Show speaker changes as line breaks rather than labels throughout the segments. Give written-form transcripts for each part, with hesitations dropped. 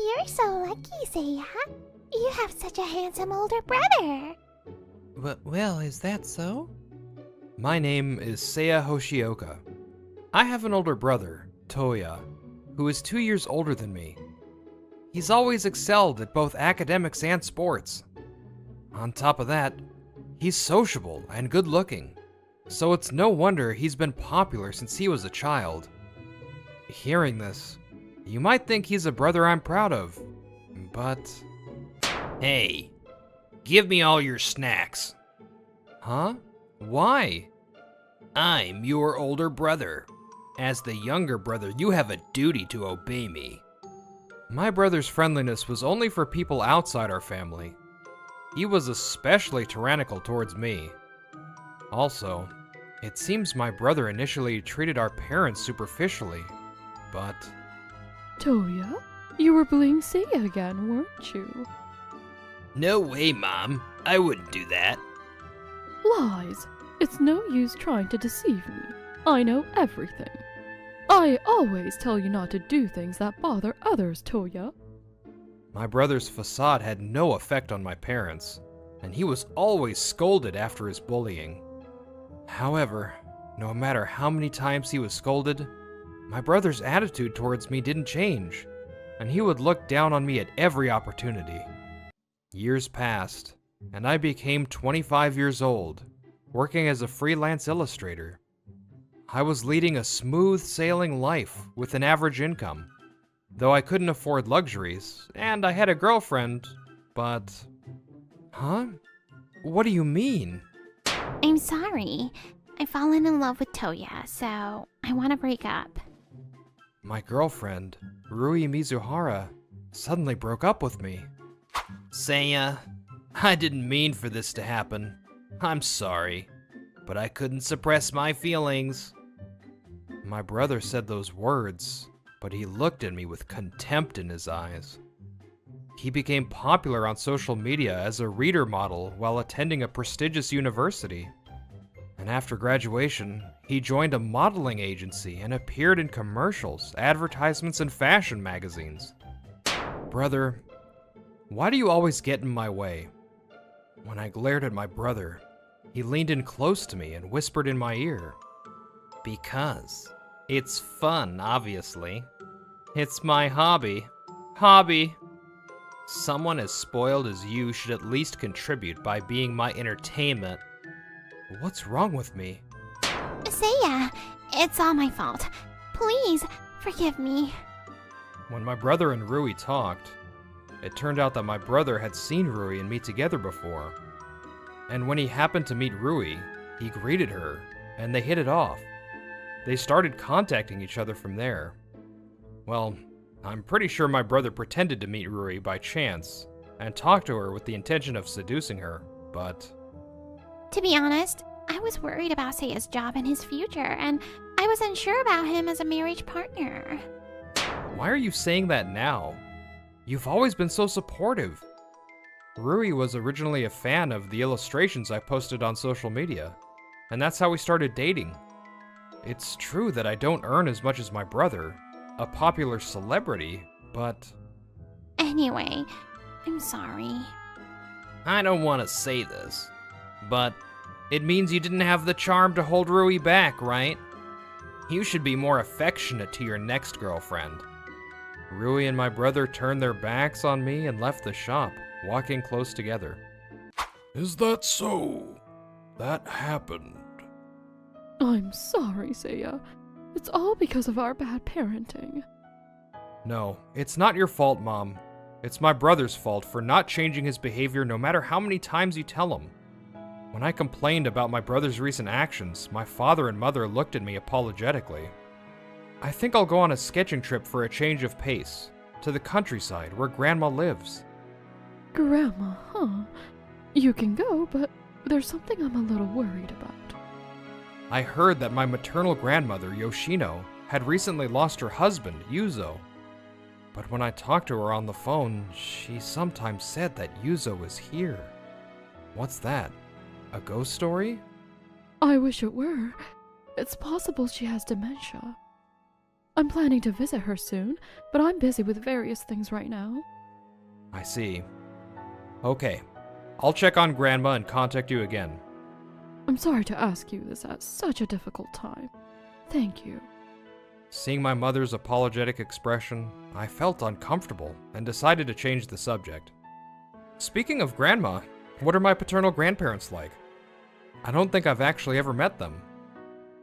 You're so lucky, Seiya. You have such a handsome older brother.
Well, is that so? My name is Seiya Hoshioka. I have an older brother, Toya, who is 2 years older than me. He's always excelled at both academics and sports. On top of that, he's sociable and good-looking, so it's no wonder he's been popular since he was a child. Hearing this, you might think he's a brother I'm proud of, but...
Hey, give me all your snacks.
Huh? Why?
I'm your older brother. As the younger brother, you have a duty to obey me.
My brother's friendliness was only for people outside our family. He was especially tyrannical towards me. Also, it seems my brother initially treated our parents superficially, but...
Toya, you were bullying Seiya again, weren't you?
No way, Mom. I wouldn't do that.
Lies. It's no use trying to deceive me. I know everything. I always tell you not to do things that bother others, Toya.
My brother's facade had no effect on my parents, and he was always scolded after his bullying. However, no matter how many times he was scolded, my brother's attitude towards me didn't change, and he would look down on me at every opportunity. Years passed, and I became 25 years old, working as a freelance illustrator. I was leading a smooth-sailing life with an average income, though I couldn't afford luxuries, and I had a girlfriend, but... Huh? What do you mean?
I'm sorry. I've fallen in love with Toya, so I want to break up.
My girlfriend, Rui Mizuhara, suddenly broke up with me.
Seiya, I didn't mean for this to happen. I'm sorry, but I couldn't suppress my feelings.
My brother said those words, but he looked at me with contempt in his eyes. He became popular on social media as a reader model while attending a prestigious university. And after graduation, he joined a modeling agency and appeared in commercials, advertisements, and fashion magazines. Brother, why do you always get in my way? When I glared at my brother, he leaned in close to me and whispered in my ear.
Because it's fun, obviously. It's my hobby. Hobby. Someone as spoiled as you should at least contribute by being my entertainment.
What's wrong with me?
Seiya, it's all my fault. Please, forgive me.
When my brother and Rui talked, it turned out that my brother had seen Rui and me together before. And when he happened to meet Rui, he greeted her, and they hit it off. They started contacting each other from there. Well, I'm pretty sure my brother pretended to meet Rui by chance, and talked to her with the intention of seducing her, but...
To be honest, I was worried about Seiya's job and his future, and I was unsure about him as a marriage partner.
Why are you saying that now? You've always been so supportive. Rui was originally a fan of the illustrations I posted on social media, and that's how we started dating. It's true that I don't earn as much as my brother, a popular celebrity, but...
Anyway, I'm sorry.
I don't want to say this, but it means you didn't have the charm to hold Rui back, right? You should be more affectionate to your next girlfriend.
Rui and my brother turned their backs on me and left the shop, walking close together.
Is that so? That happened.
I'm sorry, Seiya. It's all because of our bad parenting.
No, it's not your fault, Mom. It's my brother's fault for not changing his behavior no matter how many times you tell him. When I complained about my brother's recent actions, my father and mother looked at me apologetically. I think I'll go on a sketching trip for a change of pace, to the countryside where Grandma lives.
Grandma, huh? You can go, but there's something I'm a little worried about.
I heard that my maternal grandmother, Yoshino, had recently lost her husband, Yuzo. But when I talked to her on the phone, she sometimes said that Yuzo is here. What's that? A ghost story?
I wish it were. It's possible she has dementia. I'm planning to visit her soon, but I'm busy with various things right now.
I see. Okay. I'll check on Grandma and contact you again.
I'm sorry to ask you this at such a difficult time. Thank you.
Seeing my mother's apologetic expression, I felt uncomfortable and decided to change the subject. Speaking of Grandma, what are my paternal grandparents like? I don't think I've actually ever met them.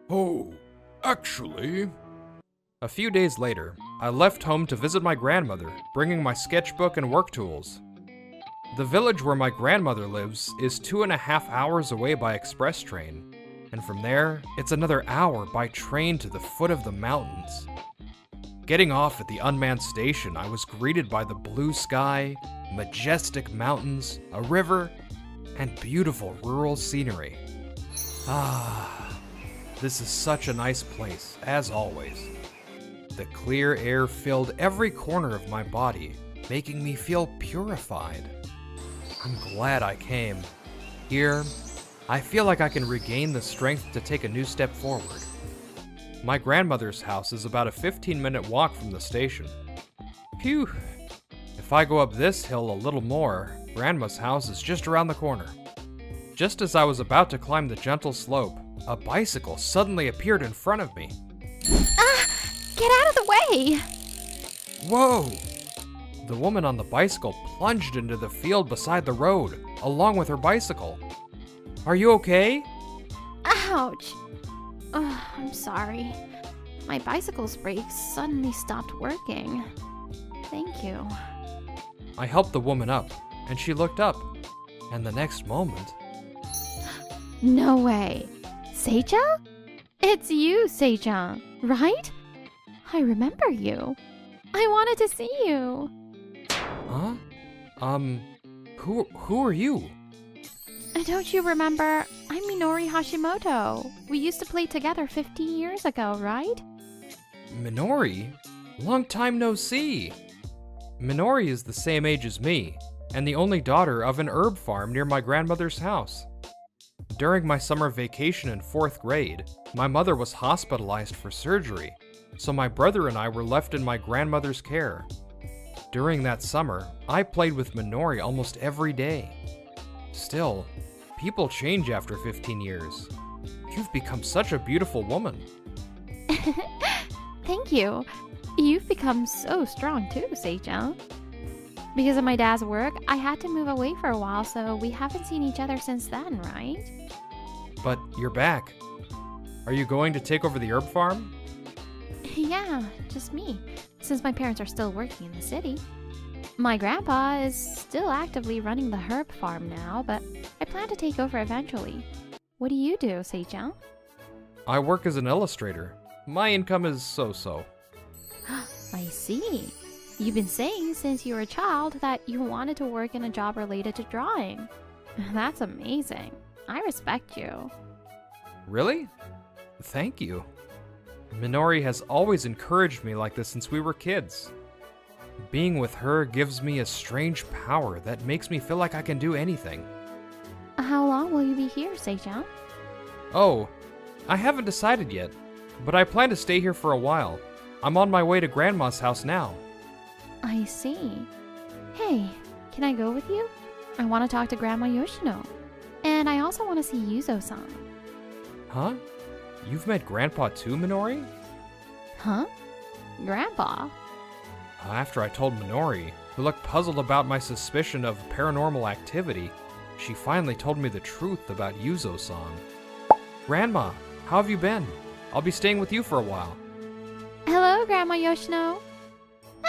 Oh, actually,
A few days later, I left home to visit my grandmother, bringing my sketchbook and work tools. The village where my grandmother lives is 2.5 hours away by express train, and from there, it's another hour by train to the foot of the mountains. Getting off at the unmanned station, I was greeted by the blue sky, majestic mountains, a river, and beautiful rural scenery. Ah, this is such a nice place, as always. The clear air filled every corner of my body, making me feel purified. I'm glad I came. Here, I feel like I can regain the strength to take a new step forward. My grandmother's house is about a 15-minute walk from the station. Phew! If I go up this hill a little more, Grandma's house is just around the corner. Just as I was about to climb the gentle slope, a bicycle suddenly appeared in front of me.
Get out of the way!
Whoa! The woman on the bicycle plunged into the field beside the road, along with her bicycle. Are you okay?
Ouch! I'm sorry. My bicycle's brakes suddenly stopped working. Thank you.
I helped the woman up, and she looked up. And the next moment...
No way. Seija? It's you, Seija, right? I remember you. I wanted to see you.
Huh? Who are you?
Don't you remember? I'm Minori Hashimoto. We used to play together 15 years ago, right?
Minori? Long time no see. Minori is the same age as me, and the only daughter of an herb farm near my grandmother's house. During my summer vacation in 4th grade, my mother was hospitalized for surgery, so my brother and I were left in my grandmother's care. During that summer, I played with Minori almost every day. Still, people change after 15 years. You've become such a beautiful woman.
Thank you. You've become so strong too, Seija. Because of my dad's work, I had to move away for a while, so we haven't seen each other since then, right?
But you're back. Are you going to take over the herb farm?
Yeah, just me, since my parents are still working in the city. My grandpa is still actively running the herb farm now, but I plan to take over eventually. What do you do, Seija?
I work as an illustrator. My income is so-so.
I see. You've been saying since you were a child that you wanted to work in a job related to drawing. That's amazing. I respect you.
Really? Thank you. Minori has always encouraged me like this since we were kids. Being with her gives me a strange power that makes me feel like I can do anything.
How long will you be here, Seija?
Oh, I haven't decided yet, but I plan to stay here for a while. I'm on my way to Grandma's house now.
I see. Hey, can I go with you? I want to talk to Grandma Yoshino. And I also want to see Yuzo-san.
Huh? You've met Grandpa too, Minori?
Huh? Grandpa?
After I told Minori, who looked puzzled about my suspicion of paranormal activity, she finally told me the truth about Yuzo-san. Grandma, how have you been? I'll be staying with you for a while.
Hello, Grandma Yoshino.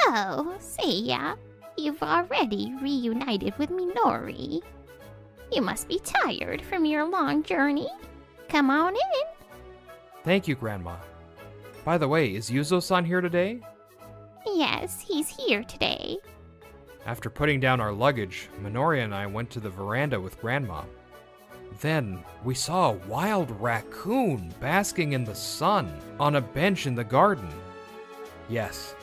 Oh, Seiya, you've already reunited with Minori. You must be tired from your long journey. Come on in.
Thank you, Grandma. By the way, is Yuzo-san here today?
Yes, he's here today.
After putting down our luggage, Minori and I went to the veranda with Grandma. Then, we saw a wild raccoon basking in the sun on a bench in the garden. Yes,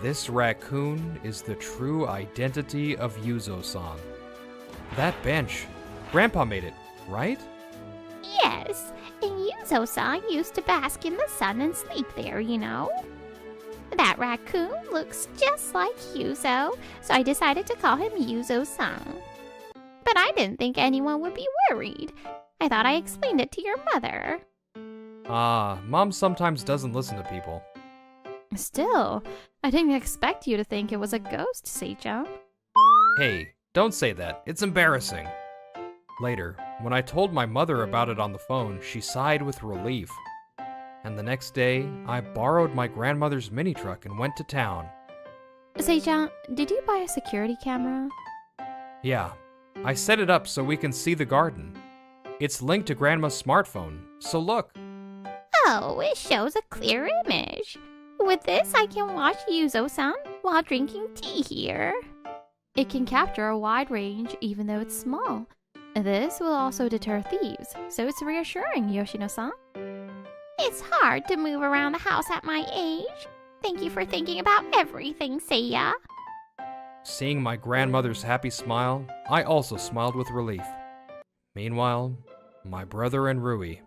this raccoon is the true identity of Yuzo-san. That bench, Grandpa made it, right?
Yes, and Yuzo-san used to bask in the sun and sleep there, you know. That raccoon looks just like Yuzo, so I decided to call him Yuzo-san. But I didn't think anyone would be worried. I thought I explained it to your mother.
Mom sometimes doesn't listen to people.
Still, I didn't expect you to think it was a ghost, Seicha.
Hey, don't say that. It's embarrassing. Later, when I told my mother about it on the phone, she sighed with relief. And the next day, I borrowed my grandmother's mini truck and went to town.
Seicha, did you buy a security camera?
Yeah, I set it up so we can see the garden. It's linked to Grandma's smartphone, so look.
Oh, it shows a clear image. With this, I can watch Yuzo-san while drinking tea here.
It can capture a wide range even though it's small. This will also deter thieves, so it's reassuring, Yoshino-san.
It's hard to move around the house at my age. Thank you for thinking about everything, Seiya.
Seeing my grandmother's happy smile, I also smiled with relief. Meanwhile, my brother and Rui.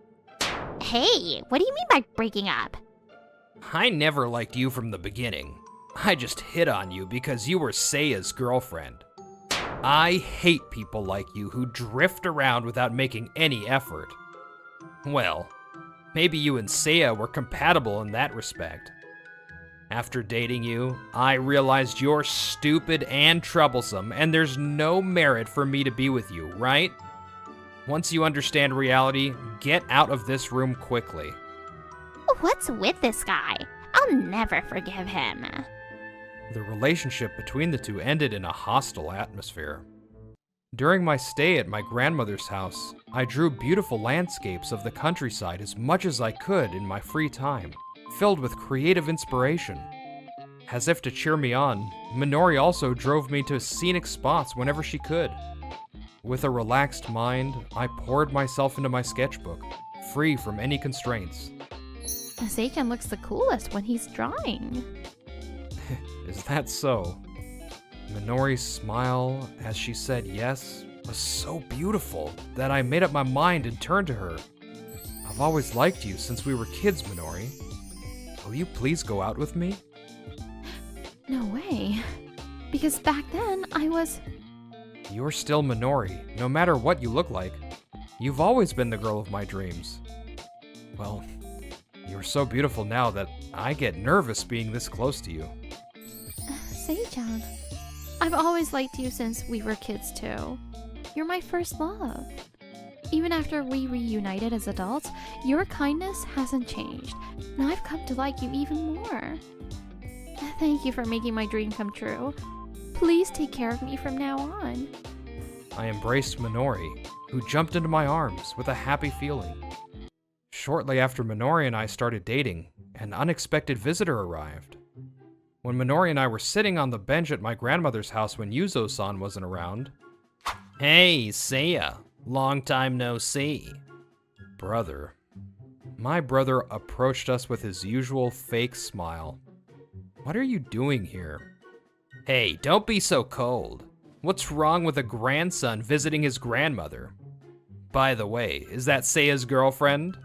Hey, what do you mean by breaking up?
I never liked you from the beginning. I just hit on you because you were Seiya's girlfriend. I hate people like you who drift around without making any effort. Well, maybe you and Seiya were compatible in that respect. After dating you, I realized you're stupid and troublesome, and there's no merit for me to be with you, right? Once you understand reality, get out of this room quickly.
What's with this guy? I'll never forgive him.
The relationship between the two ended in a hostile atmosphere. During my stay at my grandmother's house, I drew beautiful landscapes of the countryside as much as I could in my free time, filled with creative inspiration. As if to cheer me on, Minori also drove me to scenic spots whenever she could. With a relaxed mind, I poured myself into my sketchbook, free from any constraints.
Seicha looks the coolest when he's drawing.
Is that so? Minori's smile as she said yes was so beautiful that I made up my mind and turned to her. I've always liked you since we were kids, Minori. Will you please go out with me?
No way. Because back then, I was...
You're still Minori, no matter what you look like. You've always been the girl of my dreams. Well, you're so beautiful now that I get nervous being this close to you.
Seicha, I've always liked you since we were kids too. You're my first love. Even after we reunited as adults, your kindness hasn't changed, and I've come to like you even more. Thank you for making my dream come true. Please take care of me from now on.
I embraced Minori, who jumped into my arms with a happy feeling. Shortly after Minori and I started dating, an unexpected visitor arrived. When Minori and I were sitting on the bench at my grandmother's house when Yuzo-san wasn't around.
Hey, Seiya. Long time no see.
Brother. My brother approached us with his usual fake smile. What are you doing here?
Hey, don't be so cold. What's wrong with a grandson visiting his grandmother? By the way, is that Seiya's girlfriend?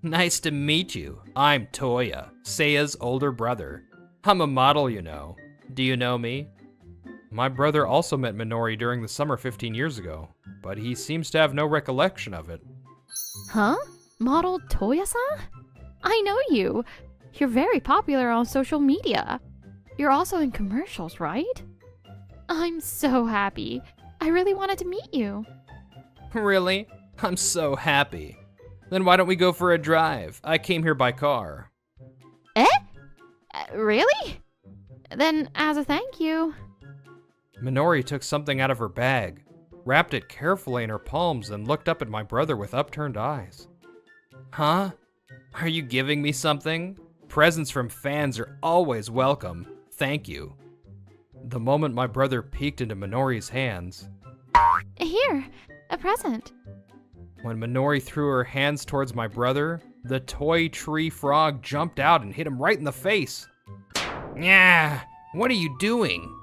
Nice to meet you. I'm Toya, Seiya's older brother. I'm a model, you know. Do you know me?
My brother also met Minori during the summer 15 years ago, but he seems to have no recollection of it.
Huh? Model Toya-san? I know you. You're very popular on social media. You're also in commercials, right? I'm so happy. I really wanted to meet you.
Really? I'm so happy. Then why don't we go for a drive? I came here by car.
Eh? Really? Then, as a thank you.
Minori took something out of her bag, wrapped it carefully in her palms, and looked up at my brother with upturned eyes.
Huh? Are you giving me something? Presents from fans are always welcome. Thank you.
The moment my brother peeked into Minori's hands...
Here, a present.
When Minori threw her hands towards my brother, the toy tree frog jumped out and hit him right in the face.
Yeah, what are you doing?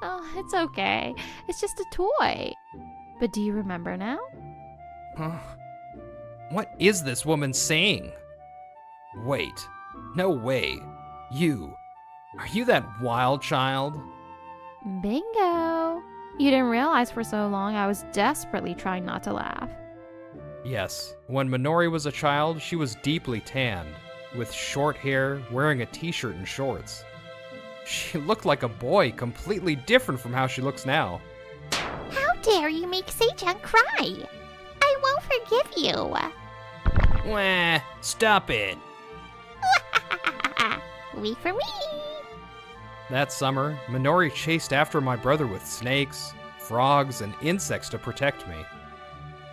Oh, it's okay. It's just a toy. But do you remember now?
Huh? What is this woman saying? Wait,
No way. Are you that wild child?
Bingo! You didn't realize for so long I was desperately trying not to laugh.
Yes, when Minori was a child, she was deeply tanned, with short hair, wearing a t-shirt and shorts. She looked like a boy, completely different from how she looks now.
How dare you make Seichan cry? I won't forgive you.
Wah, stop it.
Wait for me.
That summer, Minori chased after my brother with snakes, frogs, and insects to protect me.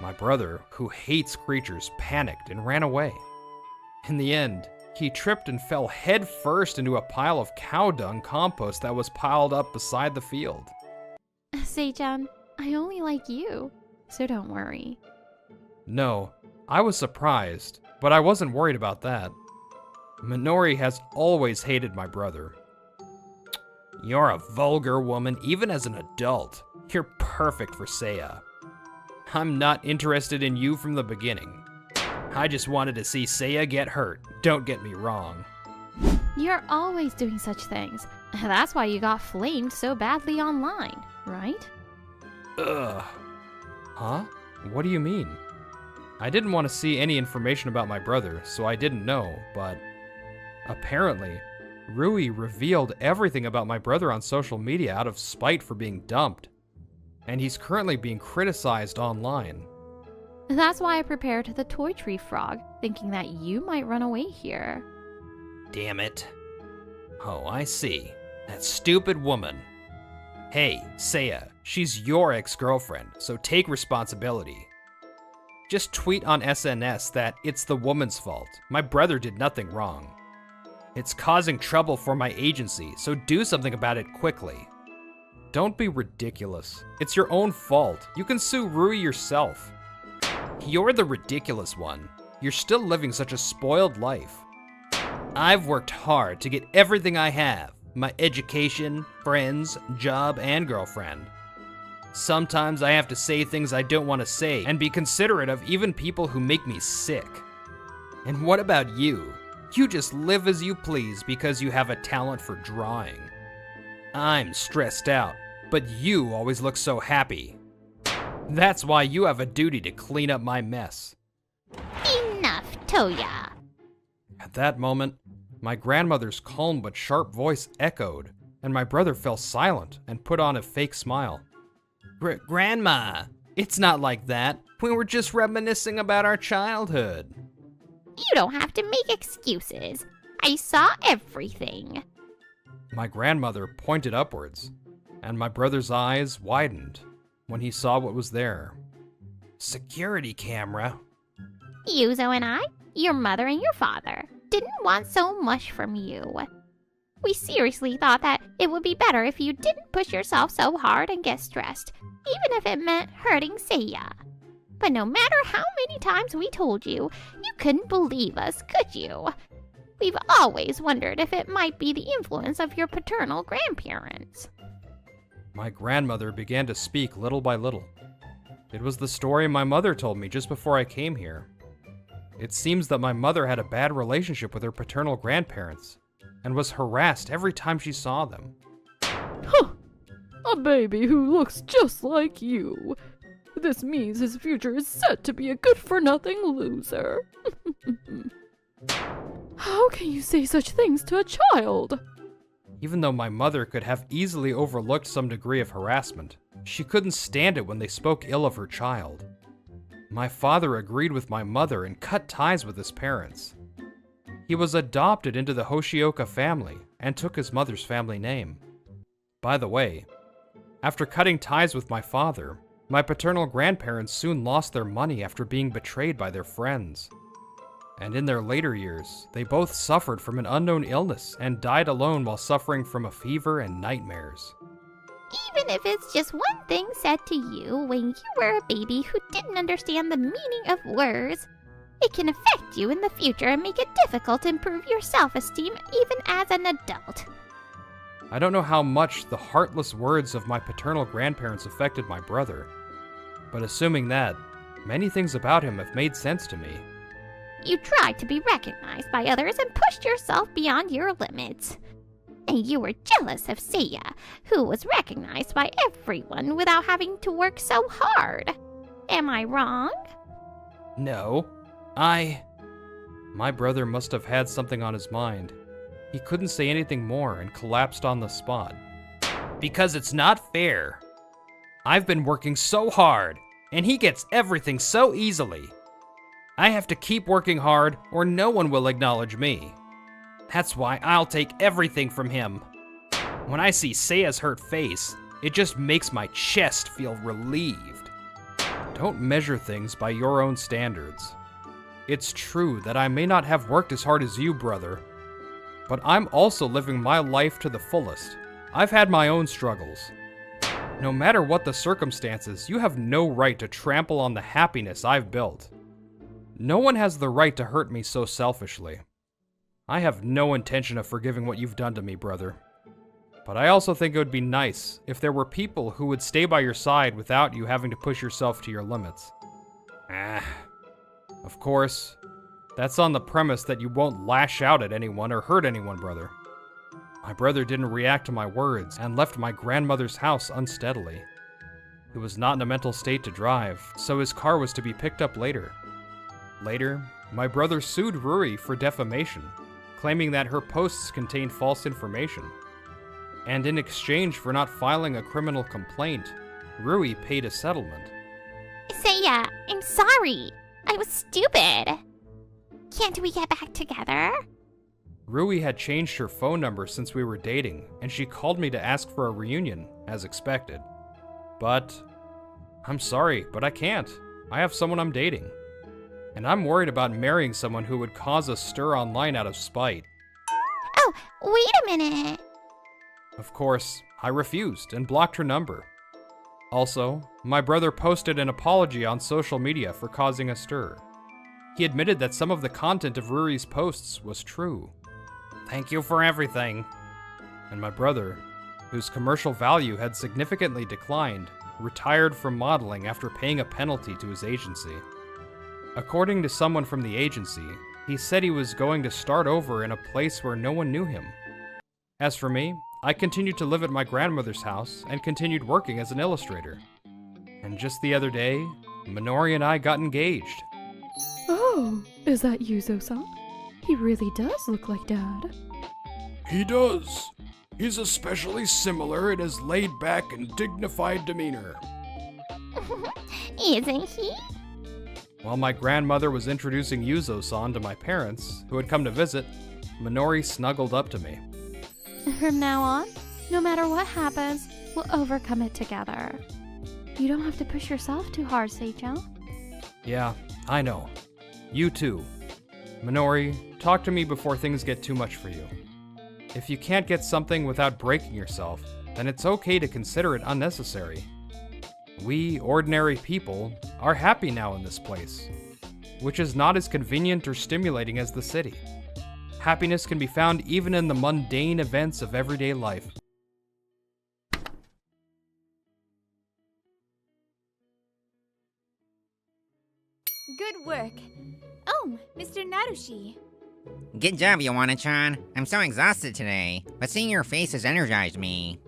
My brother, who hates creatures, panicked and ran away. In the end, he tripped and fell head first into a pile of cow dung compost that was piled up beside the field.
Seichan, I only like you, so don't worry.
No, I was surprised, but I wasn't worried about that. Minori has always hated my brother.
You're a vulgar woman, even as an adult. You're perfect for Seiya. I'm not interested in you from the beginning. I just wanted to see Seiya get hurt. Don't get me wrong.
You're always doing such things. That's why you got flamed so badly online, right?
Ugh. Huh? What do you mean? I didn't want to see any information about my brother, so I didn't know, but apparently, Rui revealed everything about my brother on social media out of spite for being dumped, and he's currently being criticized online.
That's why I prepared the toy tree frog, thinking that you might run away here.
Damn it. Oh, I see. That stupid woman. Hey, Seiya, she's your ex-girlfriend, so take responsibility. Just tweet on SNS that it's the woman's fault. My brother did nothing wrong. It's causing trouble for my agency, so do something about it quickly.
Don't be ridiculous. It's your own fault. You can sue Rui yourself.
You're the ridiculous one.
You're still living such a spoiled life.
I've worked hard to get everything I have. My education, friends, job, and girlfriend. Sometimes I have to say things I don't want to say and be considerate of even people who make me sick. And what about you? You just live as you please because you have a talent for drawing. I'm stressed out, but you always look so happy. That's why you have a duty to clean up my mess.
Enough, Toya.
At that moment, my grandmother's calm but sharp voice echoed, and my brother fell silent and put on a fake smile.
Grandma, it's not like that. We were just reminiscing about our childhood.
You don't have to make excuses. I saw everything.
My grandmother pointed upwards, and my brother's eyes widened when he saw what was there.
Security camera?
Yuzo and I, your mother and your father, didn't want so much from you. We seriously thought that it would be better if you didn't push yourself so hard and get stressed, even if it meant hurting Seiya. But no matter how many times we told you, you couldn't believe us, could you? We've always wondered if it might be the influence of your paternal grandparents.
My grandmother began to speak little by little. It was the story my mother told me just before I came here. It seems that my mother had a bad relationship with her paternal grandparents and was harassed every time she saw them.
Huh! A baby who looks just like you. This means his future is set to be a good-for-nothing loser. How can you say such things to a child?
Even though my mother could have easily overlooked some degree of harassment, she couldn't stand it when they spoke ill of her child. My father agreed with my mother and cut ties with his parents. He was adopted into the Hoshioka family and took his mother's family name. By the way, after cutting ties with my father, my paternal grandparents soon lost their money after being betrayed by their friends. And in their later years, they both suffered from an unknown illness and died alone while suffering from a fever and nightmares.
Even if it's just one thing said to you when you were a baby who didn't understand the meaning of words, it can affect you in the future and make it difficult to improve your self-esteem even as an adult.
I don't know how much the heartless words of my paternal grandparents affected my brother, but assuming that, many things about him have made sense to me.
You tried to be recognized by others and pushed yourself beyond your limits. And you were jealous of Seiya, who was recognized by everyone without having to work so hard. Am I wrong?
No. My brother must have had something on his mind. He couldn't say anything more and collapsed on the spot. Because it's not fair. I've been working so hard, and he gets everything so easily. I have to keep working hard or no one will acknowledge me. That's why I'll take everything from him. When I see Seiya's hurt face, it just makes my chest feel relieved. Don't measure things by your own standards. It's true that I may not have worked as hard as you, brother, but I'm also living my life to the fullest. I've had my own struggles. No matter what the circumstances, you have no right to trample on the happiness I've built. No one has the right to hurt me so selfishly. I have no intention of forgiving what you've done to me, brother. But I also think it would be nice if there were people who would stay by your side without you having to push yourself to your limits. Of course, that's on the premise that you won't lash out at anyone or hurt anyone, brother. My brother didn't react to my words and left my grandmother's house unsteadily. He was not in a mental state to drive, so his car was to be picked up later. Later, my brother sued Ruri for defamation, claiming that her posts contained false information. And in exchange for not filing a criminal complaint, Rui paid a settlement.
Seiya, I'm sorry. I was stupid. Can't we get back together?
Rui had changed her phone number since we were dating, and she called me to ask for a reunion, as expected. But I'm sorry, but I can't. I have someone I'm dating. And I'm worried about marrying someone who would cause a stir online out of spite.
Oh, wait a minute.
Of course, I refused and blocked her number. Also, my brother posted an apology on social media for causing a stir. He admitted that some of the content of Ruri's posts was true. Thank you for everything. And my brother, whose commercial value had significantly declined, retired from modeling after paying a penalty to his agency. According to someone from the agency, he said he was going to start over in a place where no one knew him. As for me, I continued to live at my grandmother's house and continued working as an illustrator. And just the other day, Minori and I got engaged.
Oh, is that Yuzo-san? He really does look like Dad.
He does. He's especially similar in his laid-back and dignified demeanor.
Isn't he?
While my grandmother was introducing Yuzo-san to my parents, who had come to visit, Minori snuggled up to me.
From now on, no matter what happens, we'll overcome it together. You don't have to push yourself too hard, Seicho.
Yeah, I know. You too. Minori, talk to me before things get too much for you. If you can't get something without breaking yourself, then it's okay to consider it unnecessary. We, ordinary people, are happy now in this place, which is not as convenient or stimulating as the city. Happiness can be found even in the mundane events of everyday life.
Good work. Oh, Mr. Narushi.
Good job, Yowana-chan. I'm so exhausted today, but seeing your face has energized me.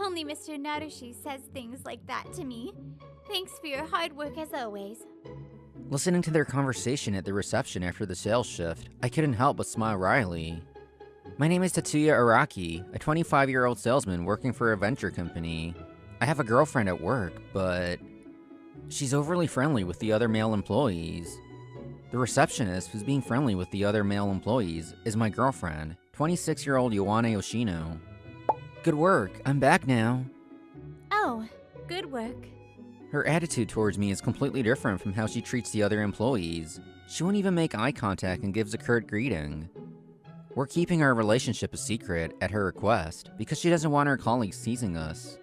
Only Mr. Narushi says things like that to me. Thanks for your hard work as always.
Listening to their conversation at the reception after the sales shift, I couldn't help but smile wryly. My name is Tatsuya Araki, a 25-year-old salesman working for a venture company. I have a girlfriend at work, but she's overly friendly with the other male employees. The receptionist who's being friendly with the other male employees is my girlfriend, 26-year-old Yoane Yoshino. Good work, I'm back now.
Oh, good work.
Her attitude towards me is completely different from how she treats the other employees. She won't even make eye contact and gives a curt greeting. We're keeping our relationship a secret at her request because she doesn't want her colleagues teasing us.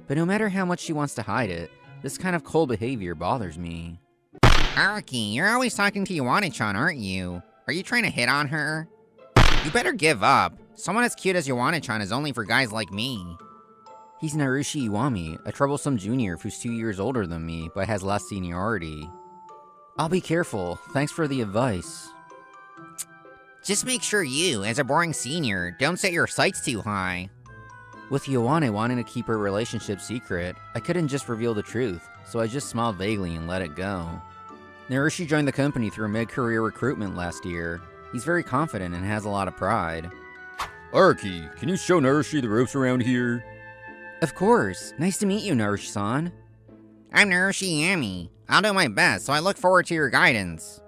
But no matter how much she wants to hide it, this kind of cold behavior bothers me.
Araki, you're always talking to Yowana-chan, aren't you? Are you trying to hit on her? You better give up. Someone as cute as Yowana-chan is only for guys like me.
He's Narushi Iwami, a troublesome junior who's 2 years older than me, but has less seniority. I'll be careful. Thanks for the advice.
Just make sure you, as a boring senior, don't set your sights too high.
With Ioane wanting to keep her relationship secret, I couldn't just reveal the truth, so I just smiled vaguely and let it go. Narushi joined the company through mid-career recruitment last year. He's very confident and has a lot of pride.
Araki, can you show Narushi the ropes around here?
Of course. Nice to meet you, Narushi-san.
I'm Narushi Yami. I'll do my best, so I look forward to your guidance.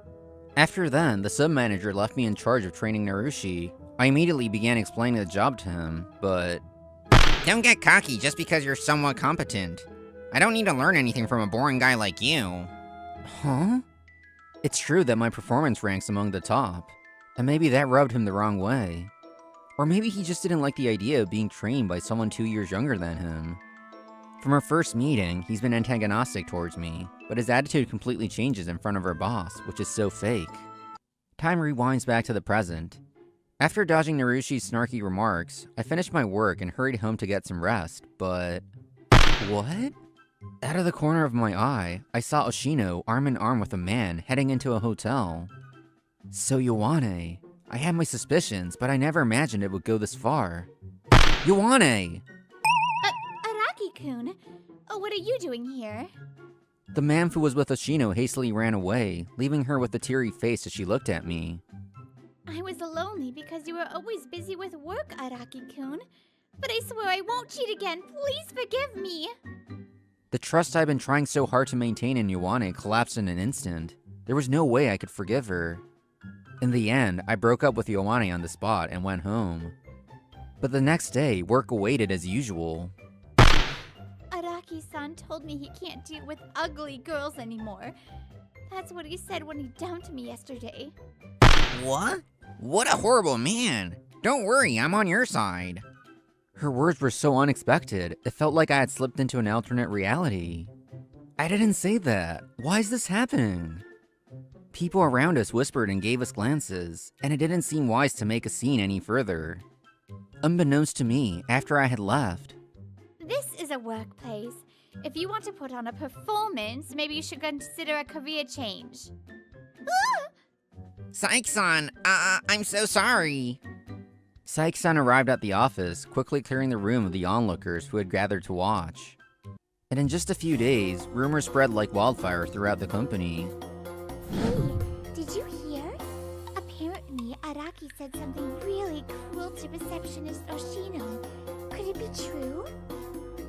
After then, the sub-manager left me in charge of training Narushi. I immediately began explaining the job to him, but...
Don't get cocky just because you're somewhat competent. I don't need to learn anything from a boring guy like you.
Huh? It's true that my performance ranks among the top, and maybe that rubbed him the wrong way. Or maybe he just didn't like the idea of being trained by someone 2 years younger than him. From our first meeting, he's been antagonistic towards me, but his attitude completely changes in front of our boss, which is so fake. Time rewinds back to the present. After dodging Narushi's snarky remarks, I finished my work and hurried home to get some rest, but... What? Out of the corner of my eye, I saw Oshino arm in arm with a man heading into a hotel. So Ioane. I had my suspicions, but I never imagined it would go this far. Ioane!
Araki-kun, what are you doing here?
The man who was with Oshino hastily ran away, leaving her with a teary face as she looked at me.
I was lonely because you were always busy with work, Araki-kun. But I swear I won't cheat again. Please forgive me.
The trust I'd been trying so hard to maintain in Ioane collapsed in an instant. There was no way I could forgive her. In the end, I broke up with Ioane on the spot and went home. But the next day, work awaited as usual.
Araki-san told me he can't deal with ugly girls anymore. That's what he said when he dumped me yesterday.
What? What a horrible man. Don't worry, I'm on your side.
Her words were so unexpected, it felt like I had slipped into an alternate reality. I didn't say that. Why is this happening? People around us whispered and gave us glances, and it didn't seem wise to make a scene any further. Unbeknownst to me, after I had left.
This is a workplace. If you want to put on a performance, maybe you should consider a career change.
Saiki-san, I'm so sorry.
Saiki-san arrived at the office, quickly clearing the room of the onlookers who had gathered to watch. And in just a few days, rumors spread like wildfire throughout the company.
Hey, did you hear? Apparently, Araki said something really cruel to receptionist Oshino. Could it be true?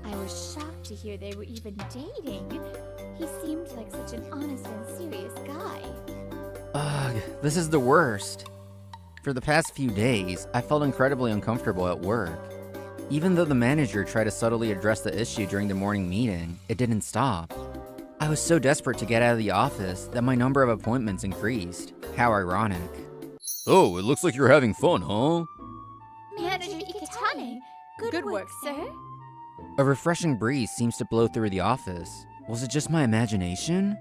I was shocked to hear they were even dating. He seemed like such an honest and serious guy.
Ugh, this is the worst. For the past few days, I felt incredibly uncomfortable at work. Even though the manager tried to subtly address the issue during the morning meeting, it didn't stop. I was so desperate to get out of the office that my number of appointments increased. How ironic.
Oh, it looks like you're having fun, huh?
Manager Ikitane, good work, sir.
A refreshing breeze seems to blow through the office. Was it just my imagination?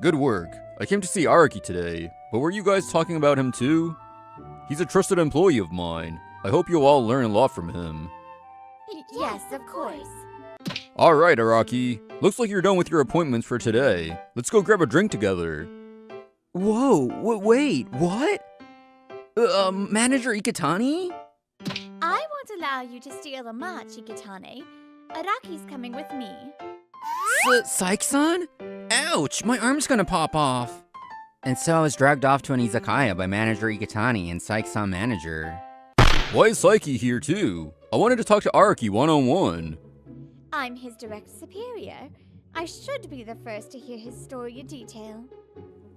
Good work. I came to see Araki today, but were you guys talking about him too? He's a trusted employee of mine. I hope you'll all learn a lot from him.
Yes, of course.
Alright, Araki. Looks like you're done with your appointments for today. Let's go grab a drink together.
Whoa, wait, what? Manager Ikitani?
I won't allow you to steal a march, Ikitane. Araki's coming with me.
Saiki-san? Ouch, my arm's gonna pop off. And so I was dragged off to an izakaya by Manager Ikitani and Saiki-san manager.
Why is Saiki here too? I wanted to talk to Araki one-on-one.
I'm his direct superior. I should be the first to hear his story in detail.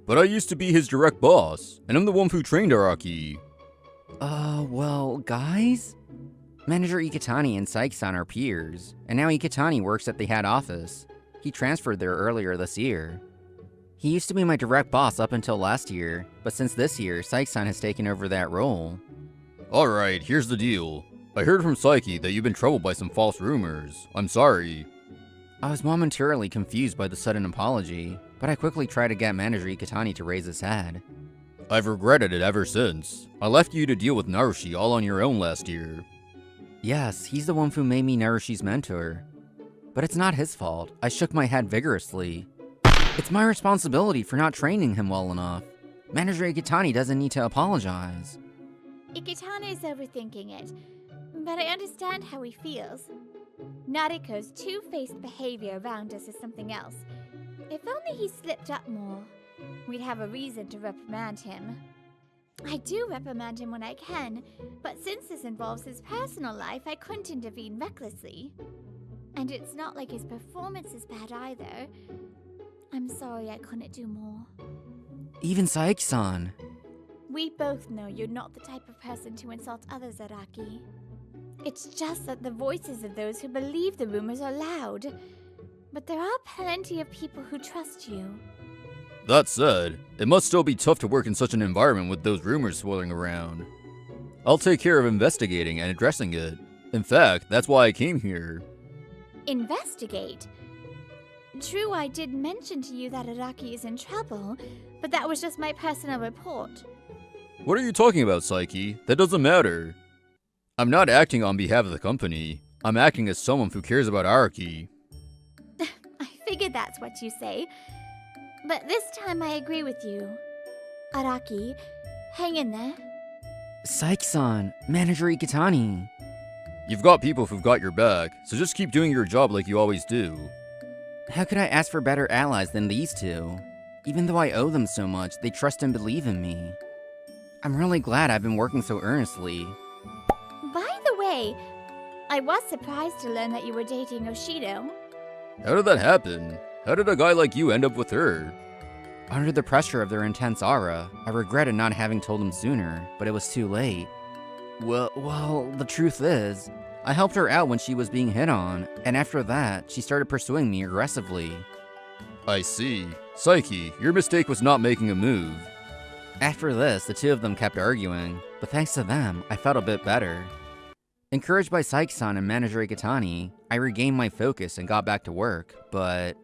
But I used to be his direct boss, and I'm the one who trained Araki.
Well, guys? Manager Ikitani and Saiki-san are peers, and now Ikitani works at the head office. He transferred there earlier this year. He used to be my direct boss up until last year, but since this year, Saiki-san has taken over that role.
Alright, here's the deal. I heard from Saiki that you've been troubled by some false rumors. I'm sorry.
I was momentarily confused by the sudden apology, but I quickly tried to get Manager Ikitani to raise his head.
I've regretted it ever since. I left you to deal with Narushi all on your own last year.
Yes, he's the one who made me Narushi's mentor. But it's not his fault. I shook my head vigorously. It's my responsibility for not training him well enough. Manager Ikitani doesn't need to apologize.
Ikitani is overthinking it, but I understand how he feels. Nariko's two-faced behavior around us is something else. If only he slipped up more, we'd have a reason to reprimand him. I do reprimand him when I can, but since this involves his personal life, I couldn't intervene recklessly. And it's not like his performance is bad either. I'm sorry I couldn't do more.
Even Saiki-san.
We both know you're not the type of person to insult others, Araki. It's just that the voices of those who believe the rumors are loud. But there are plenty of people who trust you.
That said, it must still be tough to work in such an environment with those rumors swirling around. I'll take care of investigating and addressing it. In fact, that's why I came here.
Investigate? True, I did mention to you that Araki is in trouble, but that was just my personal report.
What are you talking about, Saiki? That doesn't matter. I'm not acting on behalf of the company. I'm acting as someone who cares about Araki.
I figured that's what you say. But this time I agree with you. Araki, hang in there.
Saiki-san, Manager Ikitani.
You've got people who've got your back, so just keep doing your job like you always do.
How could I ask for better allies than these two? Even though I owe them so much, they trust and believe in me. I'm really glad I've been working so earnestly.
By the way, I was surprised to learn that you were dating Oshido.
How did that happen? How did a guy like you end up with her?
Under the pressure of their intense aura, I regretted not having told them sooner, but it was too late. Well, the truth is, I helped her out when she was being hit on, and after that, she started pursuing me aggressively.
I see. Saiki, your mistake was not making a move.
After this, the two of them kept arguing, but thanks to them, I felt a bit better. Encouraged by Saiki-san and Manager Ikitani, I regained my focus and got back to work, but...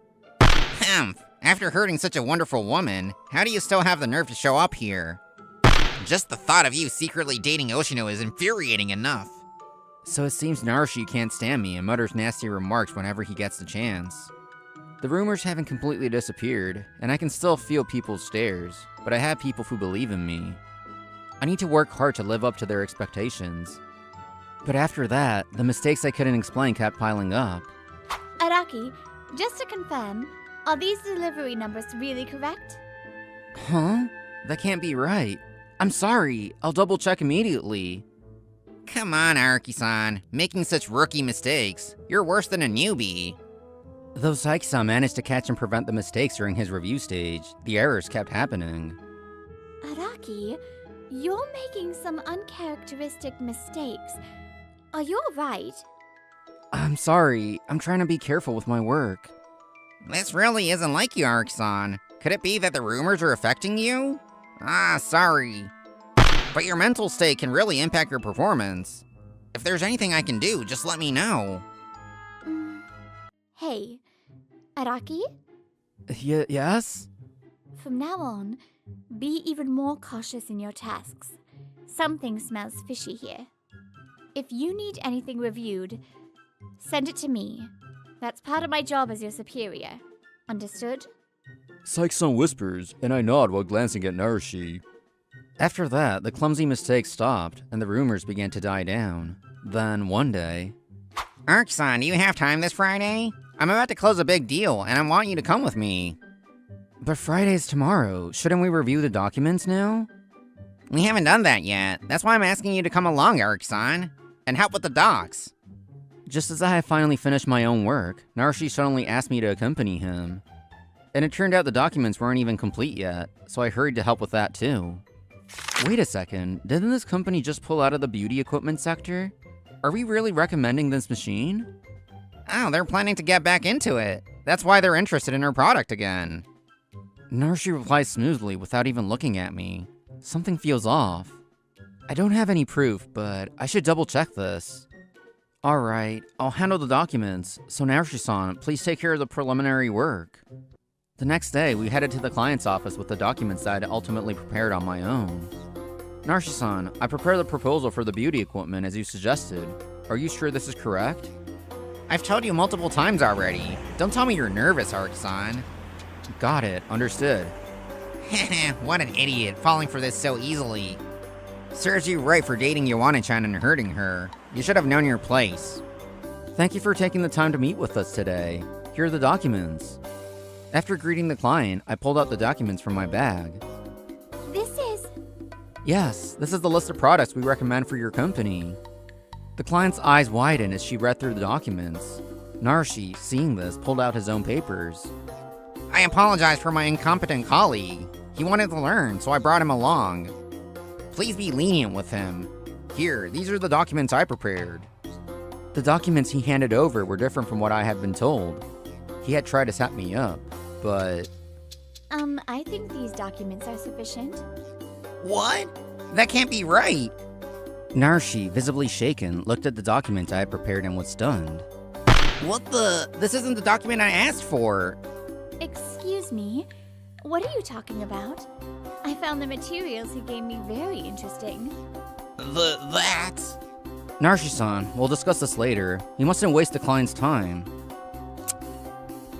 After hurting such a wonderful woman, how do you still have the nerve to show up here? Just the thought of you secretly dating Oshino is infuriating enough.
So it seems Narushi can't stand me and mutters nasty remarks whenever he gets the chance. The rumors haven't completely disappeared, and I can still feel people's stares, but I have people who believe in me. I need to work hard to live up to their expectations. But after that, the mistakes I couldn't explain kept piling up.
Araki, just to confirm, are these delivery numbers really correct?
Huh? That can't be right. I'm sorry, I'll double check immediately.
Come on, Araki-san. Making such rookie mistakes. You're worse than a newbie.
Though Saiki-san managed to catch and prevent the mistakes during his review stage, the errors kept happening.
Araki, you're making some uncharacteristic mistakes. Are you alright?
I'm sorry, I'm trying to be careful with my work.
This really isn't like you, Araki-san. Could it be that the rumors are affecting you? Sorry. But your mental state can really impact your performance. If there's anything I can do, just let me know.
Hey, Araki?
Yes?
From now on, be even more cautious in your tasks. Something smells fishy here. If you need anything reviewed, send it to me. That's part of my job as your superior. Understood?
Saiki-san whispers, and I nod while glancing at Narushi.
After that, the clumsy mistakes stopped, and the rumors began to die down. Then, one day...
Araki-san, do you have time this Friday? I'm about to close a big deal, and I want you to come with me.
But Friday's tomorrow. Shouldn't we review the documents now?
We haven't done that yet. That's why I'm asking you to come along, Araki-san, and help with the docs.
Just as I had finally finished my own work, Narushi suddenly asked me to accompany him. And it turned out the documents weren't even complete yet, so I hurried to help with that too. Wait a second, didn't this company just pull out of the beauty equipment sector? Are we really recommending this machine?
Oh, they're planning to get back into it. That's why they're interested in her product again.
Narushi replies smoothly without even looking at me. Something feels off. I don't have any proof, but I should double check this. Alright, I'll handle the documents, so Narushi-san, please take care of the preliminary work. The next day, we headed to the client's office with the documents that I had ultimately prepared on my own. Narushi-san, I prepared the proposal for the beauty equipment as you suggested. Are you sure this is correct?
I've told you multiple times already. Don't tell me you're nervous, Araki-san.
Got it. Understood.
What an idiot, falling for this so easily. Serves you right for dating Yuana-chan and hurting her. You should have known your place.
Thank you for taking the time to meet with us today. Here are the documents. After greeting the client, I pulled out the documents from my bag.
This is...
Yes, this is the list of products we recommend for your company. The client's eyes widened as she read through the documents. Narshi, seeing this, pulled out his own papers.
I apologize for my incompetent colleague. He wanted to learn, so I brought him along. Please be lenient with him. Here, these are the documents I prepared.
The documents he handed over were different from what I had been told. He had tried to set me up, but...
I think these documents are sufficient.
What? That can't be right.
Narshi, visibly shaken, looked at the document I had prepared and was stunned.
What the? This isn't the document I asked for.
Excuse me, what are you talking about? I found the materials he gave me very interesting.
That?
Narshi-san, we'll discuss this later. You mustn't waste the client's time.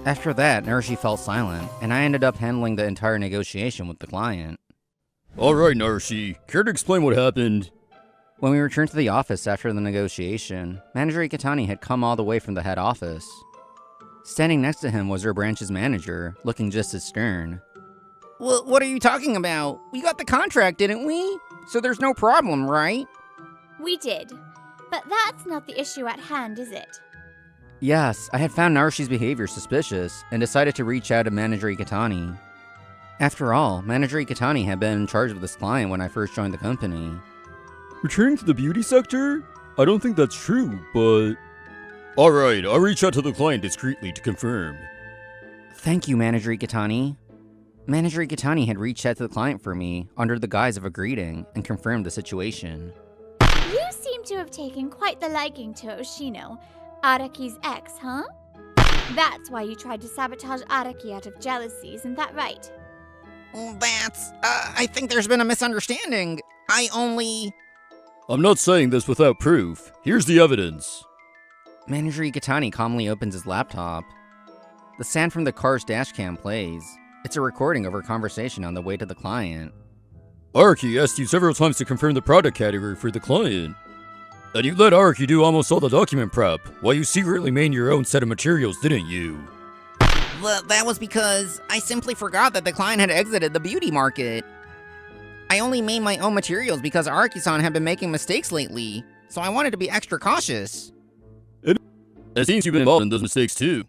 After that, Narshi fell silent, and I ended up handling the entire negotiation with the client.
Alright, Narshi, care to explain what happened?
When we returned to the office after the negotiation, Manager Ikitani had come all the way from the head office. Standing next to him was our branch's manager, looking just as stern.
Well, what are you talking about? We got the contract, didn't we? So there's no problem, right?
We did. But that's not the issue at hand, is it?
Yes, I had found Narshi's behavior suspicious and decided to reach out to Manager Ikitani. After all, Manager Ikitani had been in charge of this client when I first joined the company.
Returning to the beauty sector? I don't think that's true, but... Alright, I'll reach out to the client discreetly to confirm.
Thank you, Manager Ikitani. Manager Ikitani had reached out to the client for me under the guise of a greeting and confirmed the situation.
You seem to have taken quite the liking to Oshino, Araki's ex, huh? That's why you tried to sabotage Araki out of jealousy, isn't that right?
I think there's been a misunderstanding.
I'm not saying this without proof. Here's the evidence.
Manager Ikitani calmly opens his laptop. The sound from the car's dashcam plays. It's a recording of our conversation on the way to the client.
Araki asked you several times to confirm the product category for the client. And you let Araki do almost all the document prep, while you secretly made your own set of materials, didn't you?
Well, that was because I simply forgot that the client had exited the beauty market. I only made my own materials because Araki-san had been making mistakes lately, so I wanted to be extra cautious.
It seems you've been involved in those mistakes too.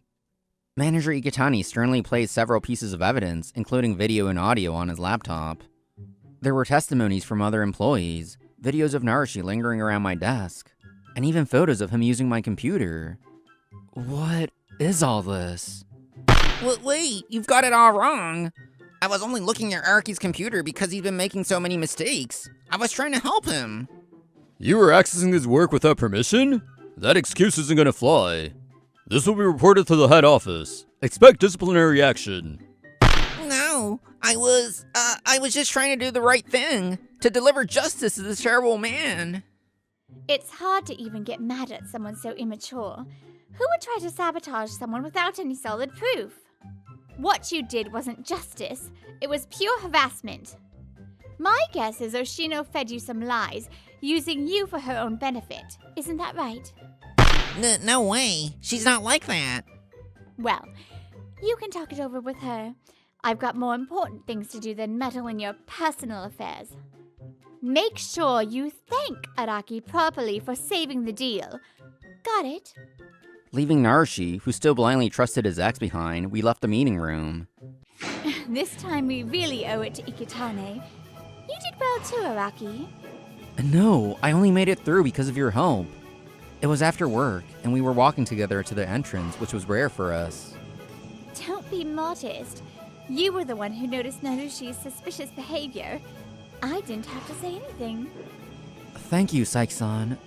Manager Ikitani sternly plays several pieces of evidence, including video and audio, on his laptop. There were testimonies from other employees, videos of Narshi lingering around my desk, and even photos of him using my computer. What is all this?
Wait, you've got it all wrong. I was only looking at Araki's computer because he's been making so many mistakes. I was trying to help him.
You were accessing his work without permission? That excuse isn't gonna fly. This will be reported to the head office. Expect disciplinary action.
No, I was just trying to do the right thing, to deliver justice to this terrible man.
It's hard to even get mad at someone so immature. Who would try to sabotage someone without any solid proof? What you did wasn't justice, it was pure harassment. My guess is Oshino fed you some lies, using you for her own benefit. Isn't that right?
No way. She's not like that.
Well, you can talk it over with her. I've got more important things to do than meddle in your personal affairs. Make sure you thank Araki properly for saving the deal. Got it?
Leaving Narshi, who still blindly trusted his ex behind, we left the meeting room.
This time we really owe it to Ikitane. You did well too, Araki.
No, I only made it through because of your help. It was after work, and we were walking together to the entrance, which was rare for us.
Don't be modest. You were the one who noticed Narushi's suspicious behavior. I didn't have to say anything.
Thank you, Saiki-san.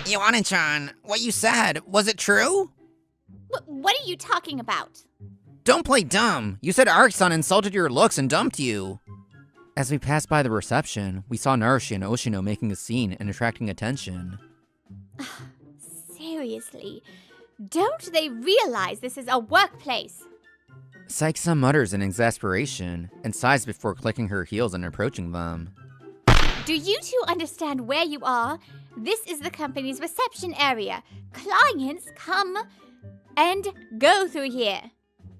Yuana-chan, what you said, was it true?
What are you talking about?
Don't play dumb. You said Araki-san insulted your looks and dumped you.
As we passed by the reception, we saw Narshi and Oshino making a scene and attracting attention.
Seriously, don't they realize this is a workplace?
Saiki-san mutters in exasperation and sighs before clicking her heels and approaching them.
Do you two understand where you are? This is the company's reception area. Clients come and go through here.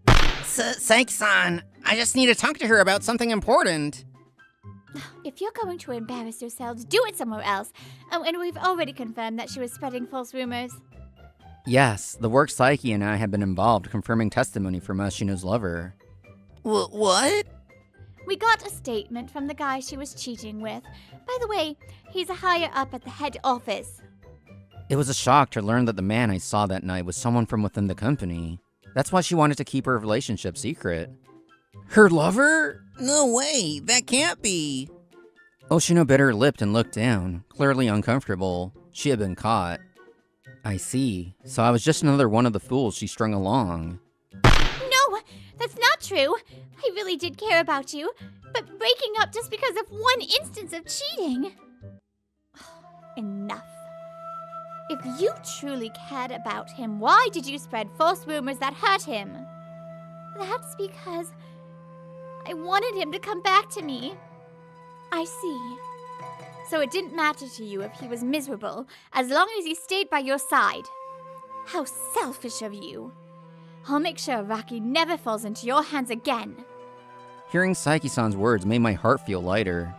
Saiki-san, I just need to talk to her about something important.
If you're going to embarrass yourselves, do it somewhere else. Oh, and we've already confirmed that she was spreading false rumors.
Yes, the work Saiki and I have been involved confirming testimony from Oshino's lover.
What?
We got a statement from the guy she was cheating with. By the way, he's a higher up at the head office.
It was a shock to learn that the man I saw that night was someone from within the company. That's why she wanted to keep her relationship secret.
Her lover? No way, that can't be.
Oshino bit her lip and looked down, clearly uncomfortable. She had been caught. I see. So I was just another one of the fools she strung along.
No, that's not true. I really did care about you. But breaking up just because of one instance of cheating. Enough. If you truly cared about him, why did you spread false rumors that hurt him? That's because I wanted him to come back to me. I see. So it didn't matter to you if he was miserable, as long as he stayed by your side. How selfish of you. I'll make sure Araki never falls into your hands again.
Hearing Saiki-san's words made my heart feel lighter.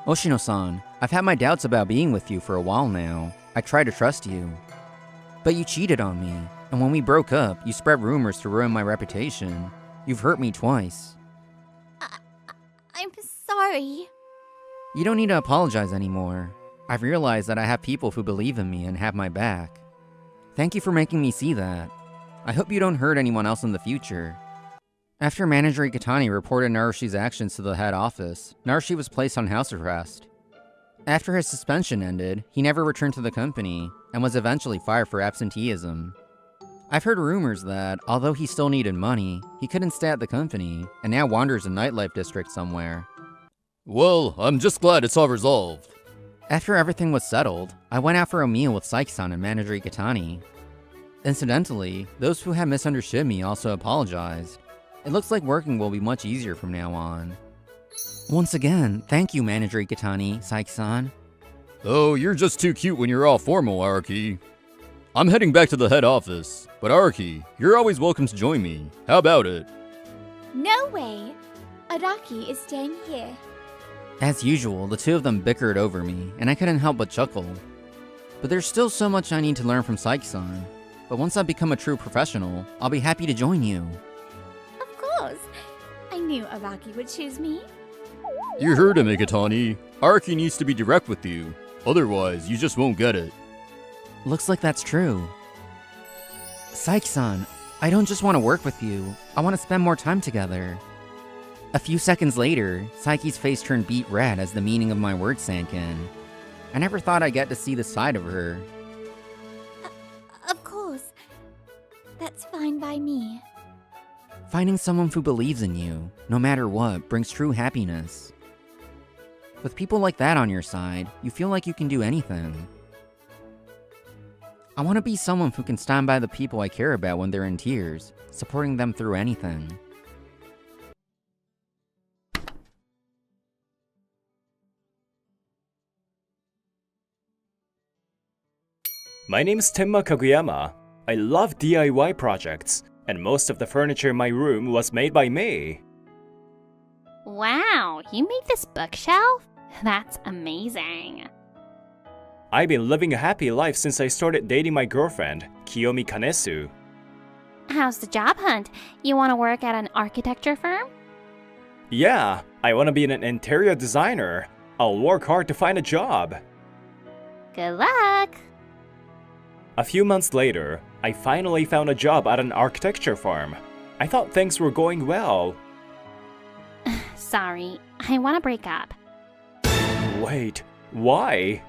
Oshino-san, I've had my doubts about being with you for a while now. I try to trust you. But you cheated on me, and when we broke up, you spread rumors to ruin my reputation. You've hurt me twice.
I'm sorry.
You don't need to apologize anymore. I've realized that I have people who believe in me and have my back. Thank you for making me see that. I hope you don't hurt anyone else in the future. After Manager Ikatani reported Narushi's actions to the head office, Narushi was placed on house arrest. After his suspension ended, he never returned to the company, and was eventually fired for absenteeism. I've heard rumors that, although he still needed money, he couldn't stay at the company, and now wanders a nightlife district somewhere.
Well, I'm just glad it's all resolved.
After everything was settled, I went out for a meal with Saiki-san and Manager Ikatani. Incidentally, those who had misunderstood me also apologized. It looks like working will be much easier from now on. Once again, thank you, Manager Ikatani, Saiki-san.
Oh, you're just too cute when you're all formal, Araki. I'm heading back to the head office, but Araki, you're always welcome to join me. How about it?
No way. Araki is staying here.
As usual, the two of them bickered over me, and I couldn't help but chuckle. But there's still so much I need to learn from Saiki-san. But once I become a true professional, I'll be happy to join you.
Of course. I knew Araki would choose me.
You heard him, Ikatani. Araki needs to be direct with you. Otherwise, you just won't get it.
Looks like that's true. Saiki-san, I don't just want to work with you. I want to spend more time together. A few seconds later, Saiki's face turned beet red as the meaning of my words sank in. I never thought I'd get to see this side of her.
Of course. That's fine by me.
Finding someone who believes in you, no matter what, brings true happiness. With people like that on your side, you feel like you can do anything. I want to be someone who can stand by the people I care about when they're in tears, supporting them through anything.
My name's Tenma Kaguyama. I love DIY projects, and most of the furniture in my room was made by me.
Wow, you made this bookshelf? That's amazing.
I've been living a happy life since I started dating my girlfriend, Kiyomi Kanesu.
How's the job hunt? You want to work at an architecture firm?
Yeah, I want to be an interior designer. I'll work hard to find a job.
Good luck!
A few months later, I finally found a job at an architecture firm. I thought things were going well.
Sorry, I want to break up.
Wait, why?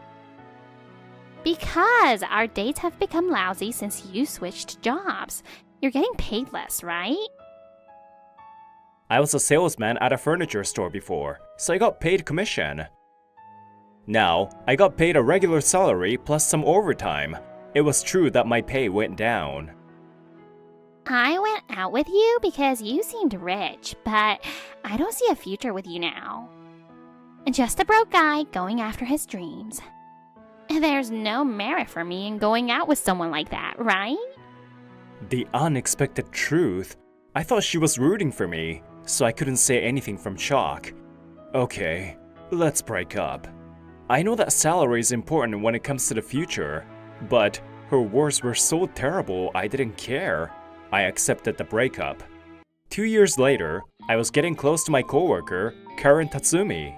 Because our dates have become lousy since you switched jobs. You're getting paid less, right?
I was a salesman at a furniture store before, so I got paid commission. Now, I got paid a regular salary plus some overtime. It was true that my pay went down.
I went out with you because you seemed rich, but I don't see a future with you now. Just a broke guy going after his dreams. There's no merit for me in going out with someone like that, right?
The unexpected truth. I thought she was rooting for me, so I couldn't say anything from shock. Okay, let's break up. I know that salary is important when it comes to the future, but her words were so terrible I didn't care. I accepted the breakup. 2 years later, I was getting close to my coworker, Karen Tatsumi.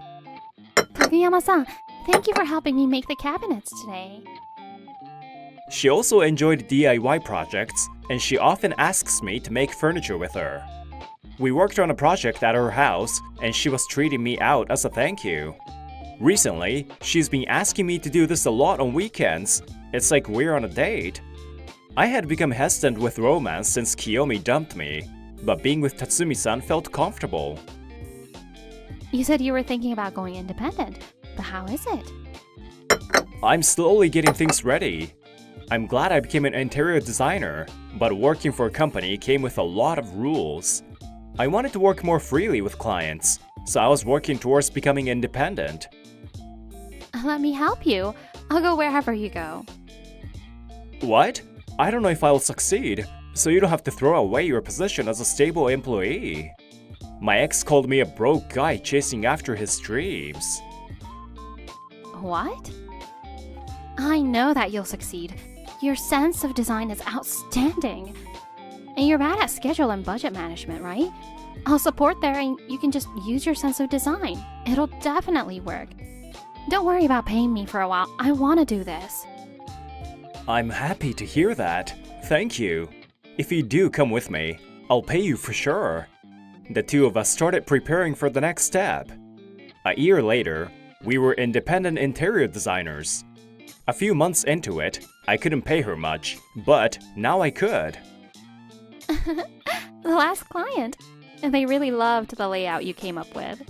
Kaguyama-san, thank you for helping me make the cabinets today.
She also enjoyed DIY projects, and she often asks me to make furniture with her. We worked on a project at her house, and she was treating me out as a thank you. Recently, she's been asking me to do this a lot on weekends. It's like we're on a date. I had become hesitant with romance since Kiyomi dumped me, but being with Tatsumi-san felt comfortable.
You said you were thinking about going independent, but how is it?
I'm slowly getting things ready. I'm glad I became an interior designer, but working for a company came with a lot of rules. I wanted to work more freely with clients, so I was working towards becoming independent.
Let me help you. I'll go wherever you go.
What? I don't know if I'll succeed, so you don't have to throw away your position as a stable employee. My ex called me a broke guy chasing after his dreams.
What? I know that you'll succeed. Your sense of design is outstanding. And you're bad at schedule and budget management, right? I'll support there and you can just use your sense of design. It'll definitely work. Don't worry about paying me for a while. I want to do this.
I'm happy to hear that. Thank you. If you do come with me, I'll pay you for sure. The two of us started preparing for the next step. A year later, we were independent interior designers. A few months into it, I couldn't pay her much, but now I could.
The last client. They really loved the layout you came up with.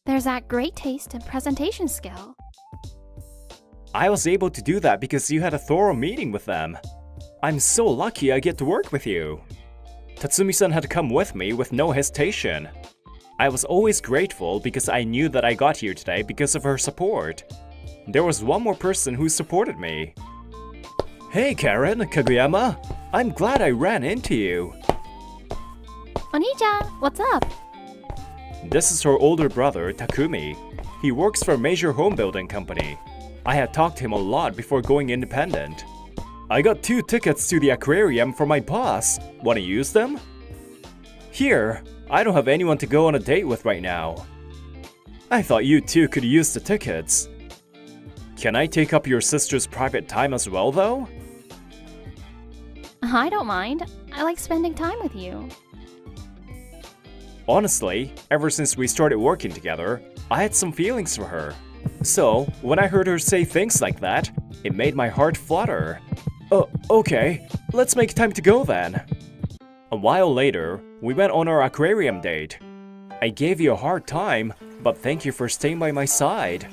There's that great taste and presentation skill.
I was able to do that because you had a thorough meeting with them. I'm so lucky I get to work with you. Tatsumi-san had come with me with no hesitation. I was always grateful because I knew that I got here today because of her support. There was one more person who supported me. Hey Karen, Kaguyama. I'm glad I ran into you.
Oni-chan, what's up?
This is her older brother, Takumi. He works for a major home building company. I had talked to him a lot before going independent. I got 2 tickets to the aquarium for my boss. Wanna use them? Here, I don't have anyone to go on a date with right now. I thought you two could use the tickets. Can I take up your sister's private time as well, though?
I don't mind. I like spending time with you.
Honestly, ever since we started working together, I had some feelings for her. So, when I heard her say things like that, it made my heart flutter. Okay, let's make time to go then. A while later, we went on our aquarium date. I gave you a hard time, but thank you for staying by my side.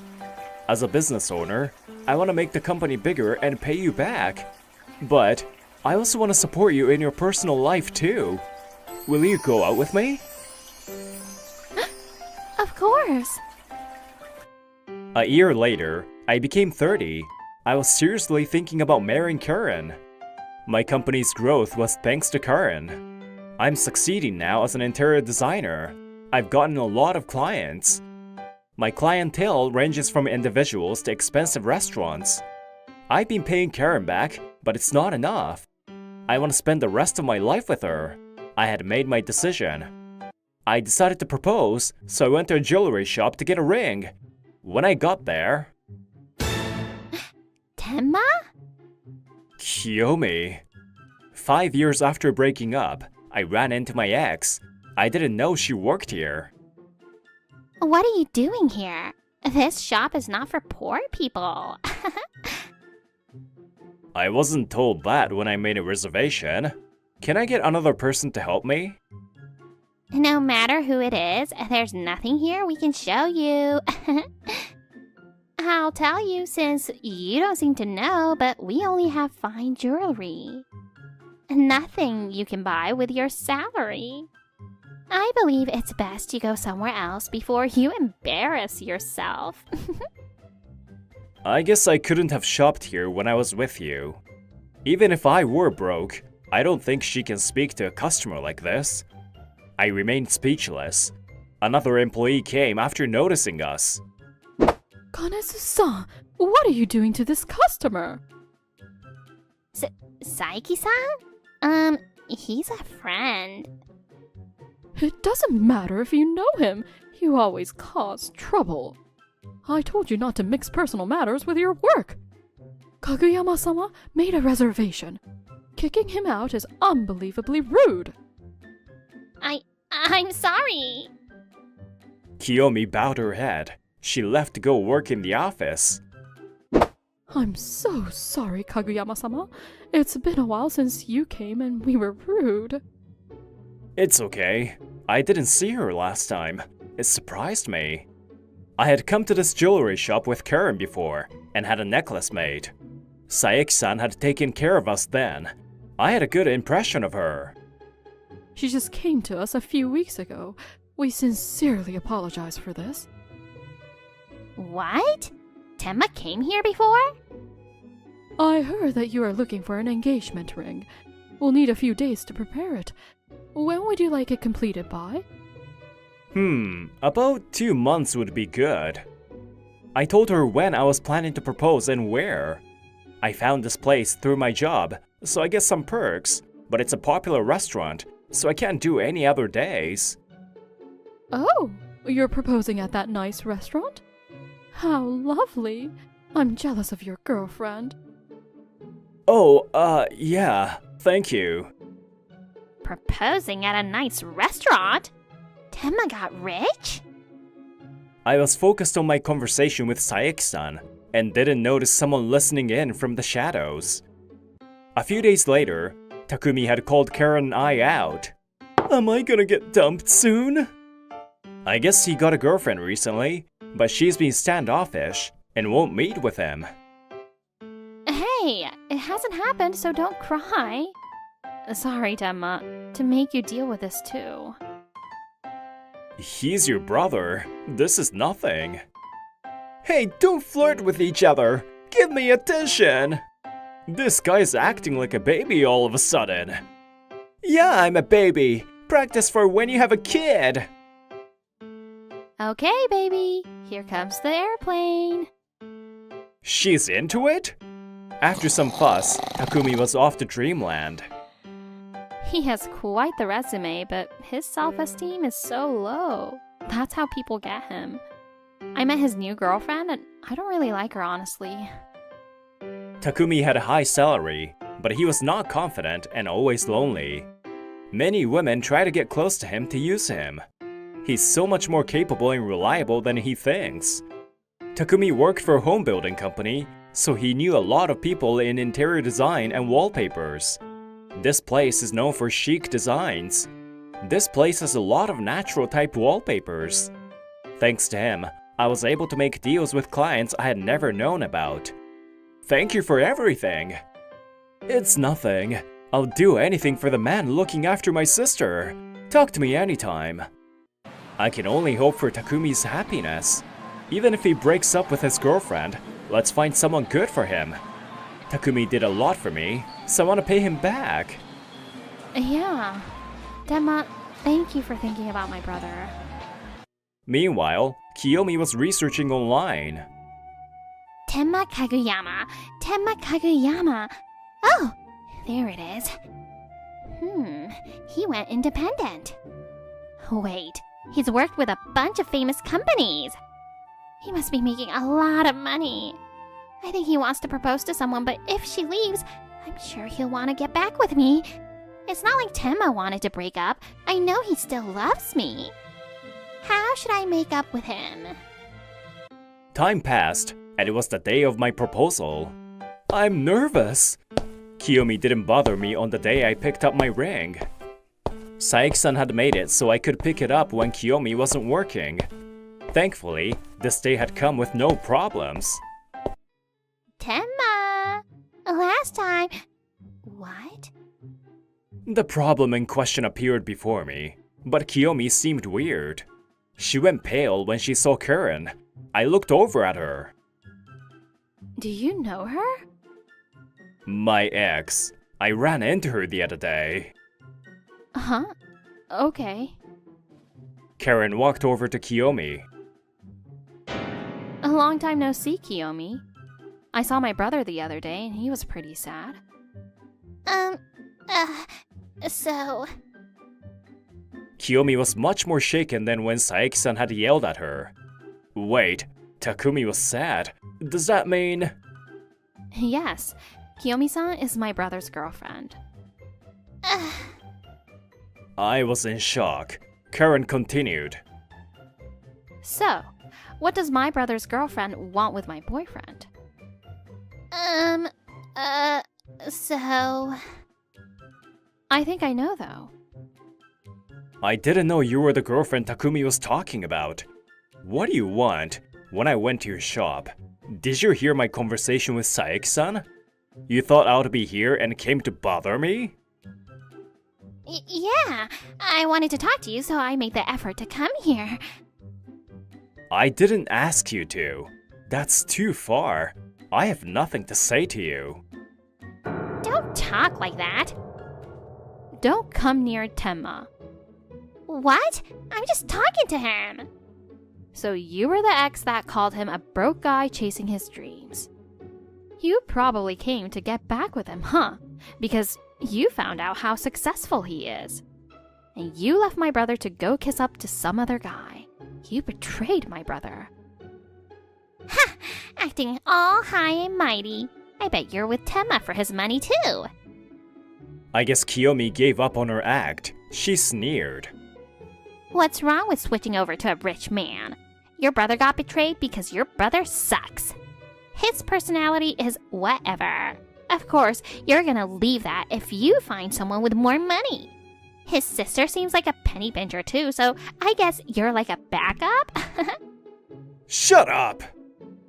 As a business owner, I want to make the company bigger and pay you back. But I also want to support you in your personal life too. Will you go out with me?
Of course.
A year later, I became 30. I was seriously thinking about marrying Karen. My company's growth was thanks to Karen. I'm succeeding now as an interior designer. I've gotten a lot of clients. My clientele ranges from individuals to expensive restaurants. I've been paying Karen back, but it's not enough. I want to spend the rest of my life with her. I had made my decision. I decided to propose, so I went to a jewelry shop to get a ring. When I got there...
Tenma?
Kiyomi. 5 years after breaking up, I ran into my ex. I didn't know she worked here.
What are you doing here? This shop is not for poor people.
I wasn't told that when I made a reservation. Can I get another person to help me?
No matter who it is, there's nothing here we can show you. I'll tell you since you don't seem to know, but we only have fine jewelry. nothing you can buy with your salary. I believe it's best you go somewhere else before you embarrass yourself.
I guess I couldn't have shopped here when I was with you. Even if I were broke, I don't think she can speak to a customer like this. I remained speechless. Another employee came after noticing us.
Kanesu-san, what are you doing to this customer?
Saiki-san? He's a friend.
It doesn't matter if you know him. You always cause trouble. I told you not to mix personal matters with your work. Kaguyama-sama made a reservation. Kicking him out is unbelievably rude.
I'm sorry.
Kiyomi bowed her head. She left to go work in the office.
I'm so sorry, Kaguyama-sama. It's been a while since you came and we were rude.
It's okay. I didn't see her last time. It surprised me. I had come to this jewelry shop with Karen before and had a necklace made. Saeki-san had taken care of us then. I had a good impression of her.
She just came to us a few weeks ago. We sincerely apologize for this.
What? Tenma came here before?
I heard that you are looking for an engagement ring. We'll need a few days to prepare it. When would you like it completed by?
About 2 months would be good. I told her when I was planning to propose and where. I found this place through my job, so I get some perks, but it's a popular restaurant, so I can't do any other days.
Oh, you're proposing at that nice restaurant? How lovely. I'm jealous of your girlfriend.
Oh, yeah, thank you.
Proposing at a nice restaurant? Tenma got rich?
I was focused on my conversation with Saeki-san and didn't notice someone listening in from the shadows. A few days later, Takumi had called Karen and I out. Am I gonna get dumped soon? I guess he got a girlfriend recently, but she's been standoffish and won't meet with him.
Hey, it hasn't happened, so don't cry. Sorry, Tenma, to make you deal with this too.
He's your brother. This is nothing. Hey, don't flirt with each other. Give me attention. This guy's acting like a baby all of a sudden. Yeah, I'm a baby. Practice for when you have a kid.
Okay, baby, here comes the airplane.
She's into it? After some fuss, Takumi was off to dreamland.
He has quite the resume, but his self-esteem is so low. That's how people get him. I met his new girlfriend, and I don't really like her, honestly.
Takumi had a high salary, but he was not confident and always lonely. Many women try to get close to him to use him. He's so much more capable and reliable than he thinks. Takumi worked for a home building company, so he knew a lot of people in interior design and wallpapers. This place is known for chic designs. This place has a lot of natural type wallpapers. Thanks to him, I was able to make deals with clients I had never known about. Thank you for everything. It's nothing. I'll do anything for the man looking after my sister. Talk to me anytime. I can only hope for Takumi's happiness. Even if he breaks up with his girlfriend, let's find someone good for him. Takumi did a lot for me, so I want to pay him back.
Yeah. Tenma, thank you for thinking about my brother.
Meanwhile, Kiyomi was researching online.
Tenma Kaguyama. Tenma Kaguyama. Oh, there it is. He went independent. Wait, he's worked with a bunch of famous companies. He must be making a lot of money. I think he wants to propose to someone, but if she leaves, I'm sure he'll want to get back with me. It's not like Tenma wanted to break up. I know he still loves me. How should I make up with him?
Time passed, and it was the day of my proposal. I'm nervous. Kiyomi didn't bother me on the day I picked up my ring. Saeki-san had made it so I could pick it up when Kiyomi wasn't working. Thankfully, this day had come with no problems.
Tenma! Last time... What?
The problem in question appeared before me, but Kiyomi seemed weird. She went pale when she saw Karen. I looked over at her.
Do you know her?
My ex. I ran into her the other day.
Huh? Okay.
Karen walked over to Kiyomi.
A long time no see, Kiyomi. I saw my brother the other day and he was pretty sad.
So...
Kiyomi was much more shaken than when Saeki-san had yelled at her. Wait, Takumi was sad. Does that mean...
Yes, Kiyomi-san is my brother's girlfriend.
I was in shock. Karen continued.
So, what does my brother's girlfriend want with my boyfriend?
So...
I think I know, though.
I didn't know you were the girlfriend Takumi was talking about. What do you want? When I went to your shop, did you hear my conversation with Saeki-san? You thought I would be here and came to bother me?
Yeah, I wanted to talk to you, so I made the effort to come here.
I didn't ask you to. That's too far. I have nothing to say to you.
Don't talk like that.
Don't come near Tenma.
What? I'm just talking to him.
So you were the ex that called him a broke guy chasing his dreams. You probably came to get back with him, huh? Because you found out how successful he is. And you left my brother to go kiss up to some other guy. You betrayed my brother.
Ha! Acting all high and mighty. I bet you're with Tenma for his money too.
I guess Kiyomi gave up on her act. She sneered.
What's wrong with switching over to a rich man? Your brother got betrayed because your brother sucks. His personality is whatever. Of course, you're gonna leave that if you find someone with more money. His sister seems like a penny pincher too, so I guess you're like a backup?
Shut up!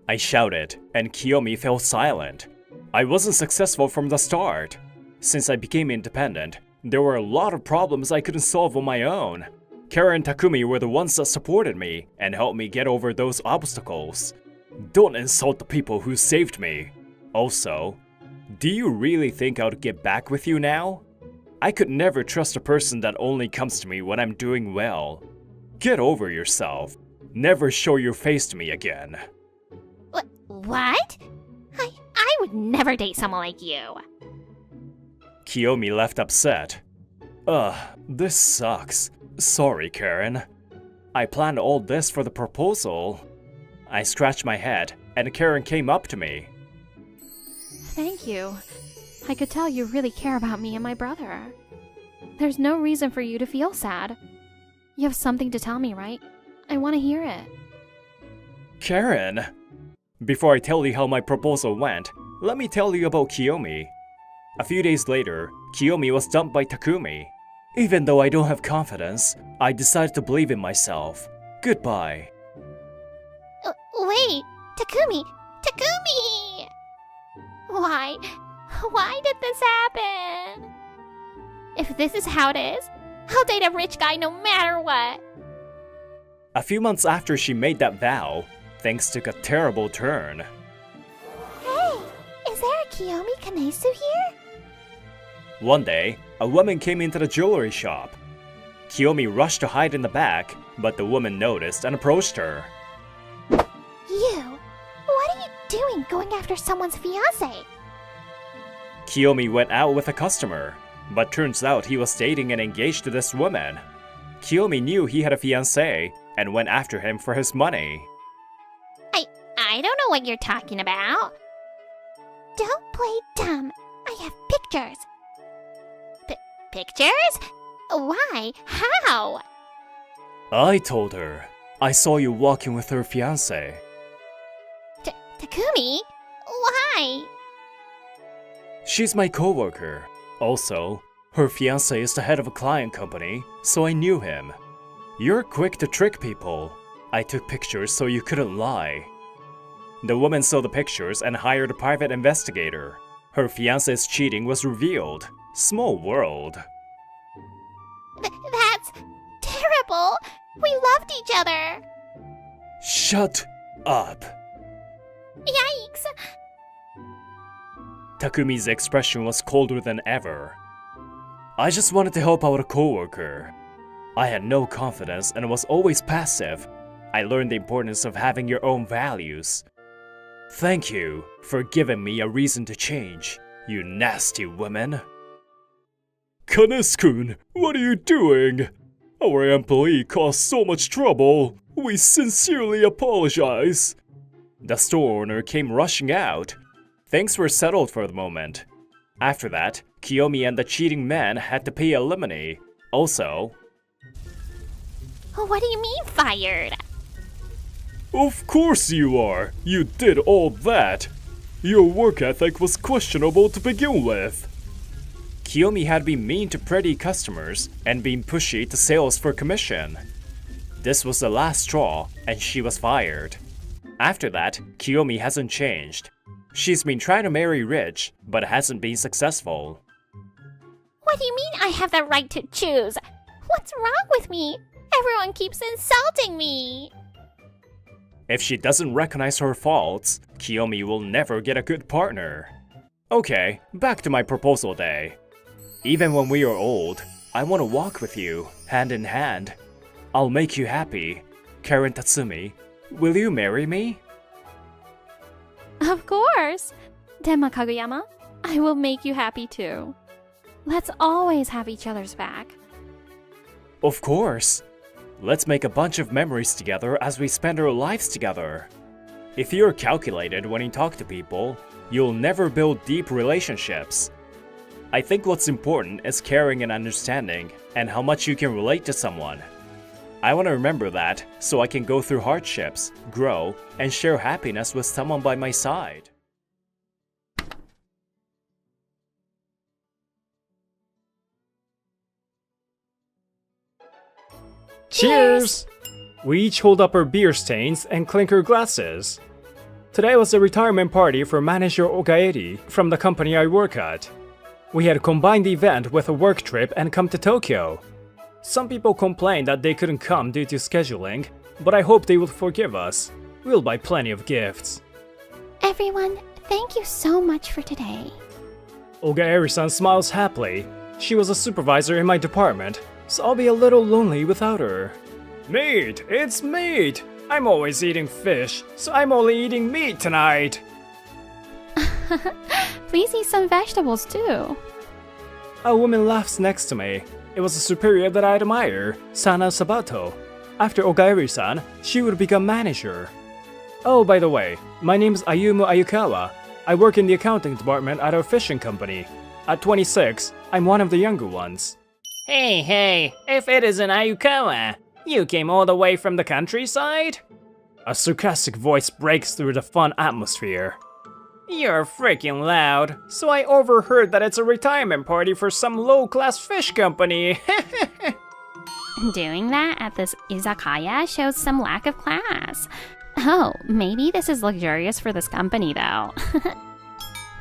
I shouted, and Kiyomi fell silent. I wasn't successful from the start. Since I became independent, there were a lot of problems I couldn't solve on my own. Kara and Takumi were the ones that supported me and helped me get over those obstacles. Don't insult the people who saved me. Also, do you really think I would get back with you now? I could never trust a person that only comes to me when I'm doing well. Get over yourself. Never show your face to me again.
What? I would never date someone like you.
Kiyomi left upset. Ugh, this sucks. Sorry, Karen. I planned all this for the proposal. I scratched my head, and Karen came up to me.
Thank you. I could tell you really care about me and my brother. There's no reason for you to feel sad. You have something to tell me, right? I want to hear it.
Karen! Before I tell you how my proposal went, let me tell you about Kiyomi. A few days later, Kiyomi was dumped by Takumi. Even though I don't have confidence, I decided to believe in myself. Goodbye.
Wait! Takumi! Takumi! Why? Why did this happen? If this is how it is, I'll date a rich guy no matter what.
A few months after she made that vow, things took a terrible turn.
Hey, is there a Kiyomi Kanesu here?
One day, a woman came into the jewelry shop. Kiyomi rushed to hide in the back, but the woman noticed and approached her.
You? What are you doing going after someone's fiancé?
Kiyomi went out with a customer, but turns out he was dating and engaged to this woman. Kiyomi knew he had a fiancé and went after him for his money.
I don't know what you're talking about.
Don't play dumb. I have pictures.
Pictures? Why? How?
I told her. I saw you walking with her fiancé.
Takumi? Why?
She's my coworker. Also, her fiancé is the head of a client company, so I knew him. You're quick to trick people. I took pictures so you couldn't lie. The woman saw the pictures and hired a private investigator. Her fiancé's cheating was revealed. Small world.
That's terrible. We loved each other.
Shut up.
Yikes.
Takumi's expression was colder than ever. I just wanted to help out a coworker. I had no confidence and was always passive. I learned the importance of having your own values. Thank you for giving me a reason to change, you nasty woman. Kanes-kun, what are you doing? Our employee caused so much trouble. We sincerely apologize. The store owner came rushing out. Things were settled for the moment. After that, Kiyomi and the cheating man had to pay alimony. Also,
What do you mean fired?
of course you are. You did all that. Your work ethic was questionable to begin with. Kiyomi had been mean to pretty customers and been pushy to sales for commission. This was the last straw, and she was fired. After that, Kiyomi hasn't changed. She's been trying to marry rich, but hasn't been successful.
What do you mean I have the right to choose? What's wrong with me? Everyone keeps insulting me.
If she doesn't recognize her faults, Kiyomi will never get a good partner. Okay, back to my proposal day. Even when we are old, I want to walk with you, hand in hand. I'll make you happy. Karen Tatsumi, will you marry me?
Of course! Tenma Kaguyama, I will make you happy too. Let's always have each other's back.
Of course. Let's make a bunch of memories together as we spend our lives together. If you're calculated when you talk to people, you'll never build deep relationships. I think what's important is caring and understanding, and how much you can relate to someone. I want to remember that, so I can go through hardships, grow, and share happiness with someone by my side.
Cheers!
We each hold up our beer stains and clink our glasses. Today was a retirement party for manager Ogaeri from the company I work at. We had combined the event with a work trip and come to Tokyo. Some people complained that they couldn't come due to scheduling, but I hope they will forgive us. We'll buy plenty of gifts.
Everyone, thank you so much for today.
Ogaeri-san smiles happily. She was a supervisor in my department, so I'll be a little lonely without her. Meat! It's meat! I'm always eating fish, so I'm only eating meat tonight!
Please eat some vegetables too.
A woman laughs next to me. It was a superior that I admire, Sana Sabato. After Ogaeri-san, she would become manager. Oh, by the way, my name is Ayumu Ayukawa. I work in the accounting department at our fishing company. At 26, I'm one of the younger ones.
Hey, if it isn't Ayukawa, you came all the way from the countryside?
A sarcastic voice breaks through the fun atmosphere.
You're freaking loud, so I overheard that it's a retirement party for some low-class fish company.
Doing that at this izakaya shows some lack of class. Oh, maybe this is luxurious for this company though.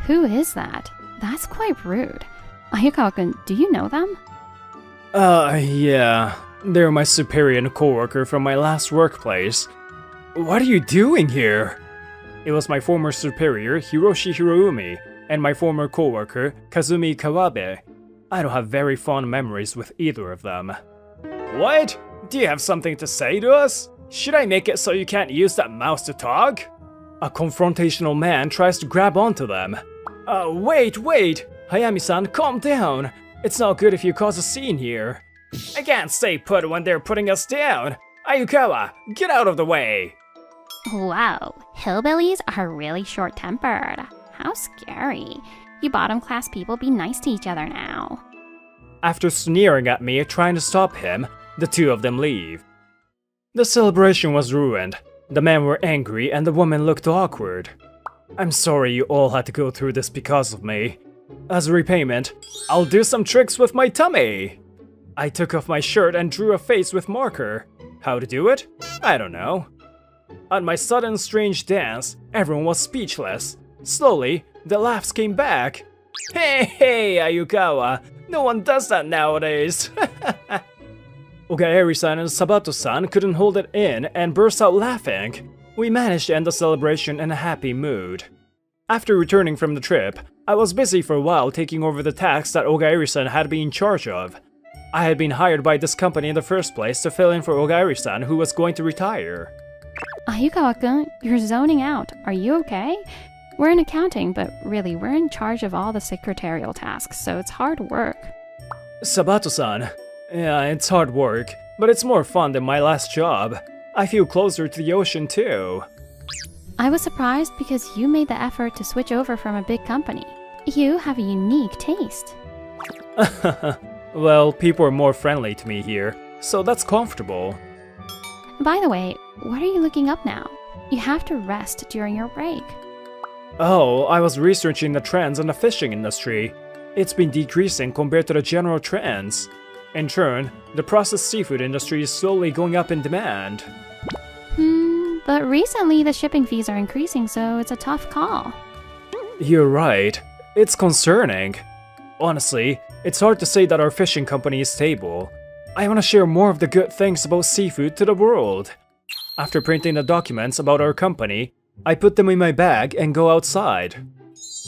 Who is that? That's quite rude. Ayukawa-kun, do you know them?
Yeah. They're my superior and coworker from my last workplace. What are you doing here? It was my former superior, Hiroshi Hiroumi, and my former coworker, Kazumi Kawabe. I don't have very fond memories with either of them. What? Do you have something to say to us? Should I make it so you can't use that mouse to talk? A confrontational man tries to grab onto them. Wait! Hayami-san, calm down! It's not good if you cause a scene here. I can't stay put when they're putting us down! Ayukawa, get out of the way!
Wow, hillbillies are really short-tempered. How scary. You bottom-class people be nice to each other now.
After sneering at me trying to stop him, the two of them leave. The celebration was ruined. The men were angry and the woman looked awkward. I'm sorry you all had to go through this because of me. As a repayment, I'll do some tricks with my tummy! I took off my shirt and drew a face with marker. How to do it? I don't know. At my sudden strange dance, everyone was speechless. Slowly, the laughs came back. Hey, Ayukawa, no one does that nowadays. Ogaeri-san and Sabato-san couldn't hold it in and burst out laughing. We managed to end the celebration in a happy mood. After returning from the trip, I was busy for a while taking over the tasks that Ogaeri-san had been in charge of. I had been hired by this company in the first place to fill in for Ogaeri-san, who was going to retire.
Ayukawa-kun, you're zoning out. Are you okay? We're in accounting, but really, we're in charge of all the secretarial tasks, so it's hard work.
Sabato-san, yeah, it's hard work, but it's more fun than my last job. I feel closer to the ocean too.
I was surprised because you made the effort to switch over from a big company. You have a unique taste.
Well, people are more friendly to me here, so that's comfortable.
By the way, what are you looking up now? You have to rest during your break.
Oh, I was researching the trends in the fishing industry. It's been decreasing compared to the general trends. In turn, the processed seafood industry is slowly going up in demand.
But recently the shipping fees are increasing, so it's a tough call.
You're right. It's concerning. Honestly, it's hard to say that our fishing company is stable. I want to share more of the good things about seafood to the world. After printing the documents about our company, I put them in my bag and go outside.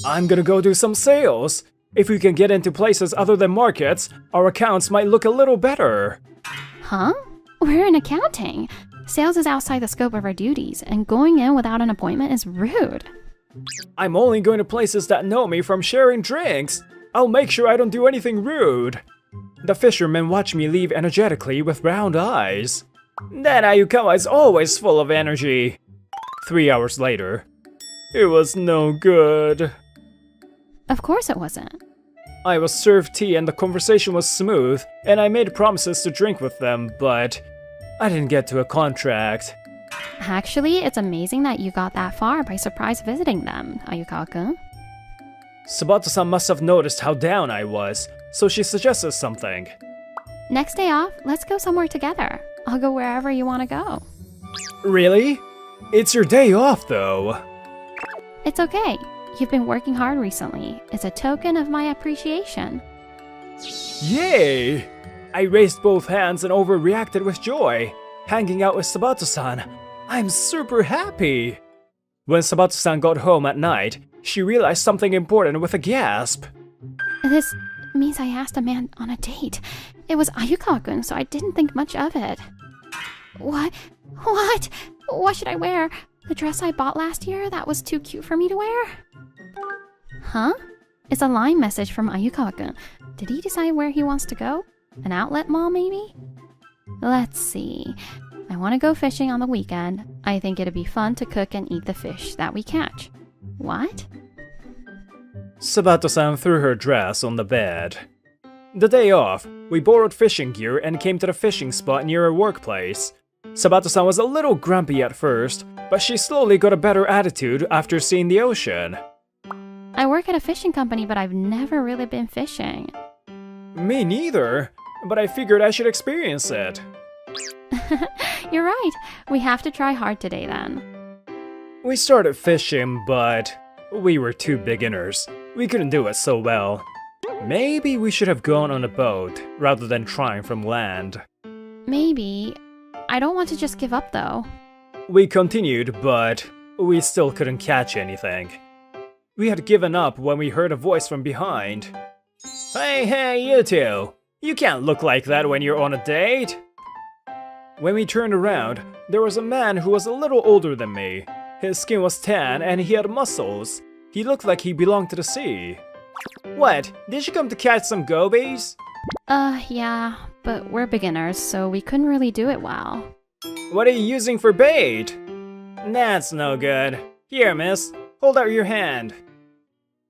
I'm gonna go do some sales. If we can get into places other than markets, our accounts might look a little better.
Huh? We're in accounting. Sales is outside the scope of our duties, and going in without an appointment is rude.
I'm only going to places that know me from sharing drinks. I'll make sure I don't do anything rude. The fishermen watch me leave energetically with round eyes. That Ayukawa is always full of energy. 3 hours later. It was no good.
Of course it wasn't.
I was served tea and the conversation was smooth, and I made promises to drink with them, but I didn't get to a contract.
Actually, it's amazing that you got that far by surprise visiting them, Ayukawa-kun.
Sabato-san must have noticed how down I was, so she suggested something.
Next day off, let's go somewhere together. I'll go wherever you want to go.
Really? It's your day off, though.
It's okay. You've been working hard recently. It's a token of my appreciation.
Yay! I raised both hands and overreacted with joy. Hanging out with Sabato-san. I'm super happy! When Sabato-san got home at night, she realized something important with a gasp.
This means I asked a man on a date. It was Ayukawa-kun, so I didn't think much of it. What? What should I wear? The dress I bought last year that was too cute for me to wear? Huh? It's a line message from Ayukawa-kun. Did he decide where he wants to go? An outlet mall, maybe? Let's see. I want to go fishing on the weekend. I think it'd be fun to cook and eat the fish that we catch. What?
Sabato-san threw her dress on the bed. The day off, we borrowed fishing gear and came to the fishing spot near our workplace. Sabato-san was a little grumpy at first, but she slowly got a better attitude after seeing the ocean.
I work at a fishing company, but I've never really been fishing.
Me neither, but I figured I should experience it.
You're right. We have to try hard today then.
We started fishing, but we were two beginners. We couldn't do it so well. Maybe we should have gone on a boat rather than trying from land.
Maybe. I don't want to just give up though.
We continued, but we still couldn't catch anything. We had given up when we heard a voice from behind. Hey, you two! You can't look like that when you're on a date! When we turned around, there was a man who was a little older than me. His skin was tan and he had muscles. He looked like he belonged to the sea. What? Did you come to catch some gobies?
Yeah, but we're beginners, so we couldn't really do it well.
What are you using for bait? That's no good. Here, miss, hold out your hand.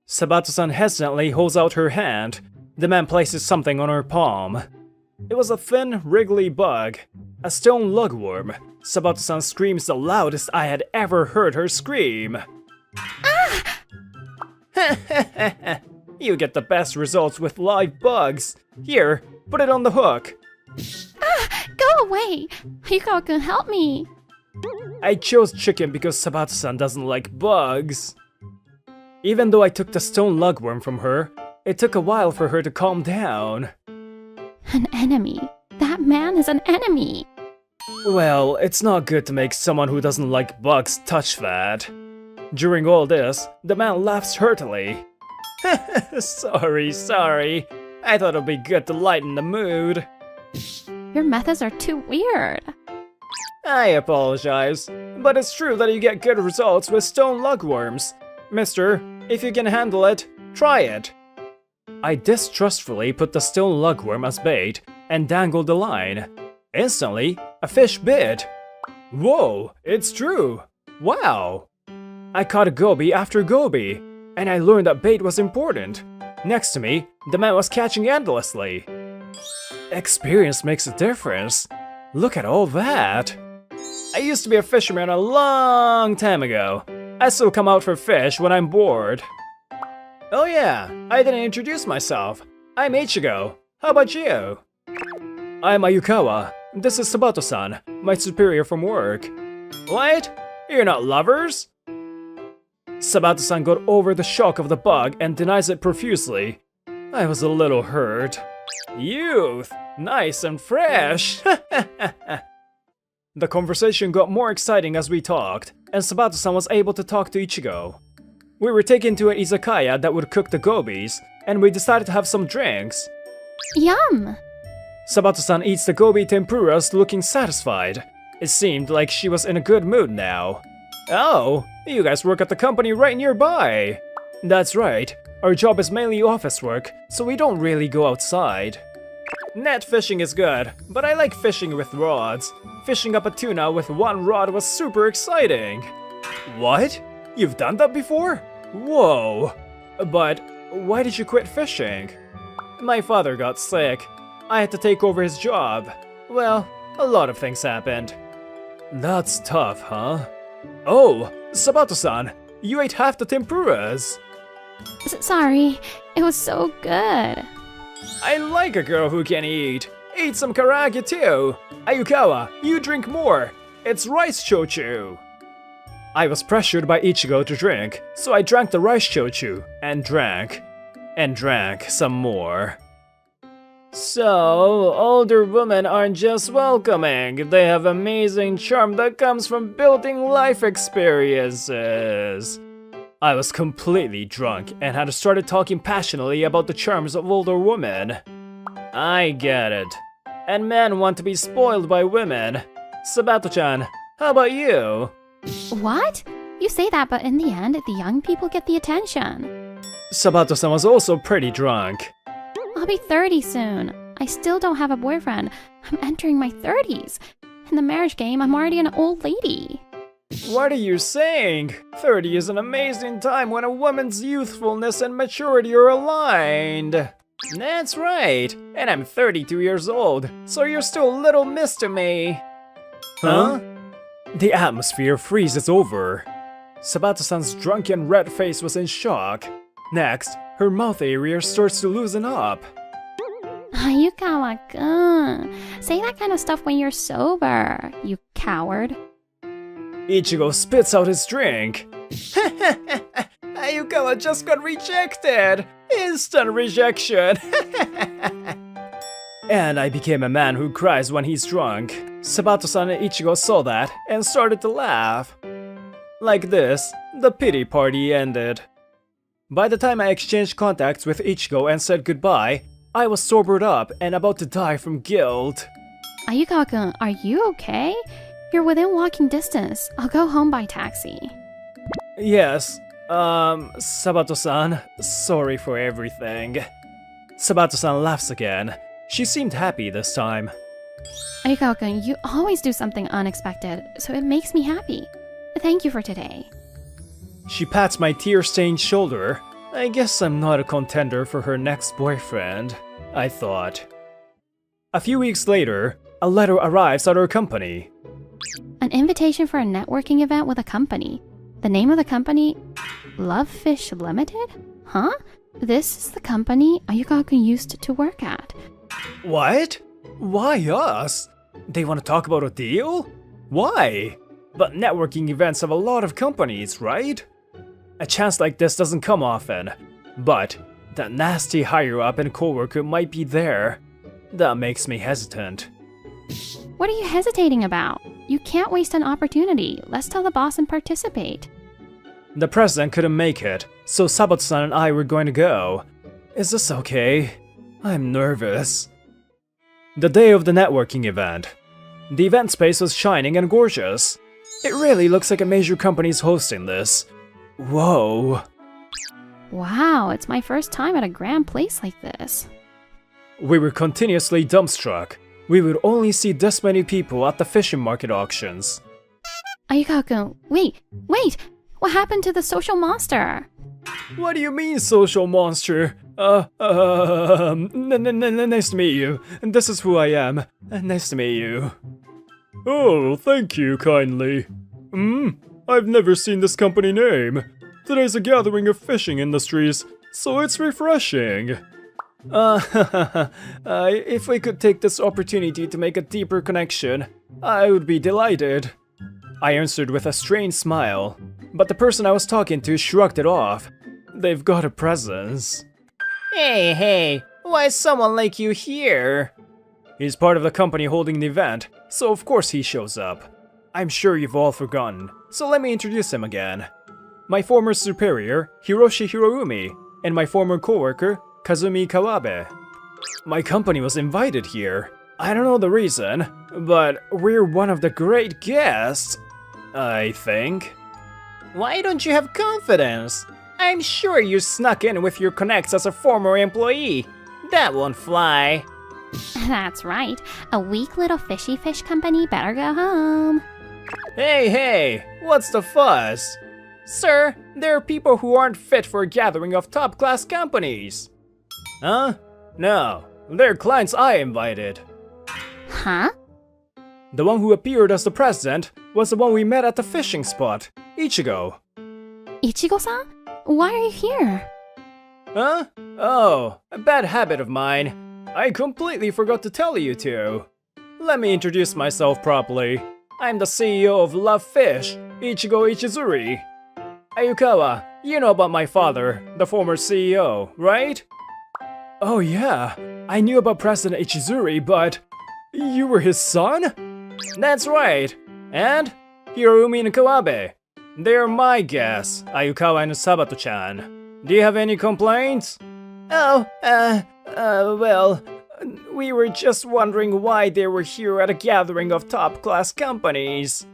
Sabato-san hesitantly holds out her hand. The man places something on her palm. It was a thin, wriggly bug. A stone lugworm. Sabato-san screams the loudest I had ever heard her scream. Ah! You get the best results with live bugs. Here, put it on the hook.
Ah! Go away! Hikawa can help me!
I chose chicken because Sabato-san doesn't like bugs. Even though I took the stone lugworm from her, it took a while for her to calm down.
An enemy. That man is an enemy.
Well, it's not good to make someone who doesn't like bugs touch that. During all this, the man laughs heartily. Sorry. I thought it'd be good to lighten the mood.
Your methods are too weird.
I apologize, but it's true that you get good results with stone lugworms. Mister, if you can handle it, try it. I distrustfully put the stone lugworm as bait and dangled the line. Instantly, a fish bit. Whoa, it's true. Wow. I caught a goby after goby, and I learned that bait was important. Next to me, the man was catching endlessly. Experience makes a difference. Look at all that. I used to be a fisherman a long time ago. I still come out for fish when I'm bored. Oh yeah, I didn't introduce myself. I'm Ichigo. How about you? I'm Ayukawa. This is Sabato-san, my superior from work. What? You're not lovers? Sabato-san got over the shock of the bug and denies it profusely. I was a little hurt. Youth! Nice and fresh! The conversation got more exciting as we talked, and Sabato-san was able to talk to Ichigo. We were taken to an izakaya that would cook the gobis, and we decided to have some drinks.
Yum!
Sabato-san eats the gobi tempuras looking satisfied. It seemed like she was in a good mood now. Oh, you guys work at the company right nearby. That's right, our job is mainly office work, so we don't really go outside. Net fishing is good, but I like fishing with rods. Fishing up a tuna with one rod was super exciting. What? You've done that before? Whoa. But why did you quit fishing? My father got sick. I had to take over his job. Well, a lot of things happened. That's tough, huh? Oh, Sabato-san, you ate half the tempuras.
Sorry, it was so good.
I like a girl who can eat. Eat some karage too. Ayukawa, you drink more. It's rice shochu. I was pressured by Ichigo to drink, so I drank the rice shochu, and drank some more. So, older women aren't just welcoming, they have amazing charm that comes from building life experiences. I was completely drunk and had started talking passionately about the charms of older women. I get it. And men want to be spoiled by women. Sabato-chan, how about you?
What? You say that, but in the end, the young people get the attention.
Sabato-san was also pretty drunk.
I'll be 30 soon. I still don't have a boyfriend. I'm entering my 30s. In the marriage game, I'm already an old lady.
What are you saying? 30 is an amazing time when a woman's youthfulness and maturity are aligned. That's right. And I'm 32 years old, so you're still a little miss to me. Huh? The atmosphere freezes over. Sabato-san's drunken red face was in shock. Next, her mouth area starts to loosen up.
Ayukawa-kun, say that kind of stuff when you're sober, you coward.
Ichigo spits out his drink. Ayukawa just got rejected! Instant rejection! And I became a man who cries when he's drunk. Sabato-san and Ichigo saw that and started to laugh. Like this, the pity party ended. By the time I exchanged contacts with Ichigo and said goodbye, I was sobered up and about to die from guilt.
Ayukawa-kun, are you okay? You're within walking distance. I'll go home by taxi.
Yes, Sabato-san, sorry for everything. Sabato-san laughs again. She seemed happy this time.
Ayukawa-kun, you always do something unexpected, so it makes me happy. Thank you for today.
She pats my tear-stained shoulder. I guess I'm not a contender for her next boyfriend, I thought. A few weeks later, a letter arrives at our company.
An invitation for a networking event with a company. The name of the company? Lovefish Limited? Huh? This is the company Ayukawa-kun used to work at.
What? Why us? They want to talk about a deal? Why? But networking events have a lot of companies, right? A chance like this doesn't come often. But that nasty higher-up and coworker might be there. That makes me hesitant.
What are you hesitating about? You can't waste an opportunity. Let's tell the boss and participate.
The president couldn't make it, so Sabato-san and I were going to go. Is this okay? I'm nervous. The day of the networking event. The event space was shining and gorgeous. It really looks like a major company's hosting this. Whoa.
Wow, it's my first time at a grand place like this.
We were continuously dumbstruck. We would only see this many people at the fishing market auctions.
Ayukawa-kun, wait! What happened to the social monster?
What do you mean, social monster? Nice to meet you. This is who I am. Nice to meet you. Oh, thank you kindly. I've never seen this company name. Today's a gathering of fishing industries, so it's refreshing. If we could take this opportunity to make a deeper connection, I would be delighted. I answered with a strange smile, but the person I was talking to shrugged it off. They've got a presence.
Hey, why is someone like you here?
He's part of the company holding the event, so of course he shows up. I'm sure you've all forgotten, so let me introduce him again. My former superior, Hiroshi Hiroumi, and my former coworker, Kazumi Kawabe. My company was invited here. I don't know the reason, but we're one of the great guests, I think.
Why don't you have confidence? I'm sure you snuck in with your connects as a former employee. That won't fly.
That's right. A weak little fishy fish company better go home.
Hey, what's the fuss? Sir, there are people who aren't fit for a gathering of top-class companies. Huh? No, they're clients I invited.
Huh?
The one who appeared as the president was the one we met at the fishing spot, Ichigo.
Ichigo-san? Why are you here?
Huh? Oh, a bad habit of mine. I completely forgot to tell you two. Let me introduce myself properly. I'm the CEO of Love Fish, Ichigo Ichizuri. Ayukawa, you know about my father, the former CEO, right? Oh yeah, I knew about President Ichizuri, but you were his son? That's right. And Hiroumi and Kawabe. They're my guests, Ayukawa and Sabato-chan. Do you have any complaints?
Well, we were just wondering why they were here at a gathering of top-class companies.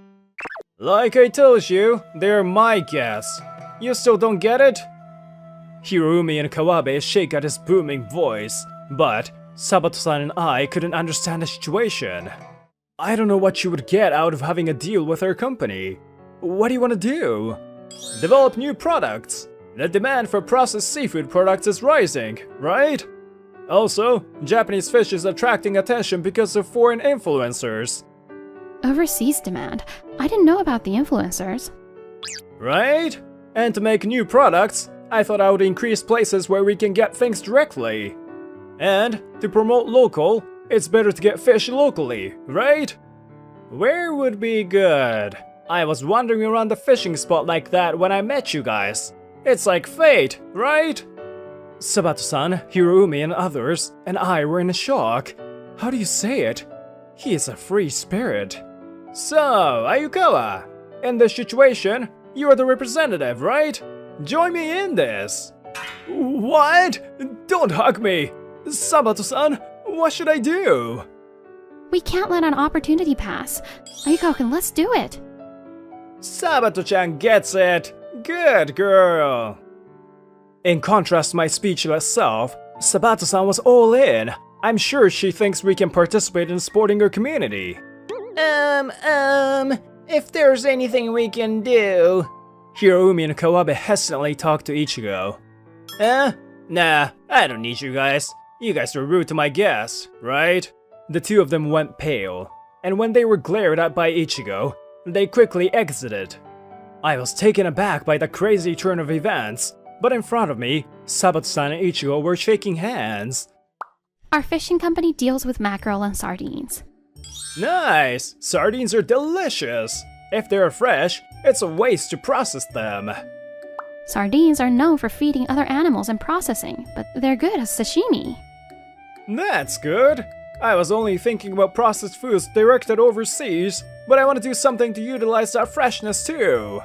Like I told you, they're my guests. You still don't get it? Hiroumi and Kawabe shake at his booming voice, but Sabato-san and I couldn't understand the situation. I don't know what you would get out of having a deal with our company. What do you want to do? Develop new products. The demand for processed seafood products is rising, right? Also, Japanese fish is attracting attention because of foreign influencers.
Overseas demand? I didn't know about the influencers.
Right? And to make new products, I thought I would increase places where we can get things directly. And to promote local, it's better to get fish locally, right? Where would be good? I was wandering around the fishing spot like that when I met you guys. It's like fate, right? Sabato-san, Hiroumi and others, and I were in shock. How do you say it? He is a free spirit. So, Ayukawa, in this situation, you are the representative, right? Join me in this. What? Don't hug me! Sabato-san, what should I do?
We can't let an opportunity pass. Ayukawa-kun, let's do it.
Sabato-chan gets it. Good girl. In contrast to my speechless self, Sabato-san was all in. I'm sure she thinks we can participate in supporting her community.
If there's anything we can do...
Hiroumi and Kawabe hesitantly talked to Ichigo. Nah, I don't need you guys. You guys were rude to my guests, right? The two of them went pale, and when they were glared at by Ichigo, they quickly exited. I was taken aback by the crazy turn of events, but in front of me, Sabato-san and Ichigo were shaking hands.
Our fishing company deals with mackerel and sardines.
Nice! Sardines are delicious! If they're fresh, it's a waste to process them.
Sardines are known for feeding other animals and processing, but they're good as sashimi.
That's good!
I was only thinking about processed foods directed overseas, but I want to do something to utilize that freshness too.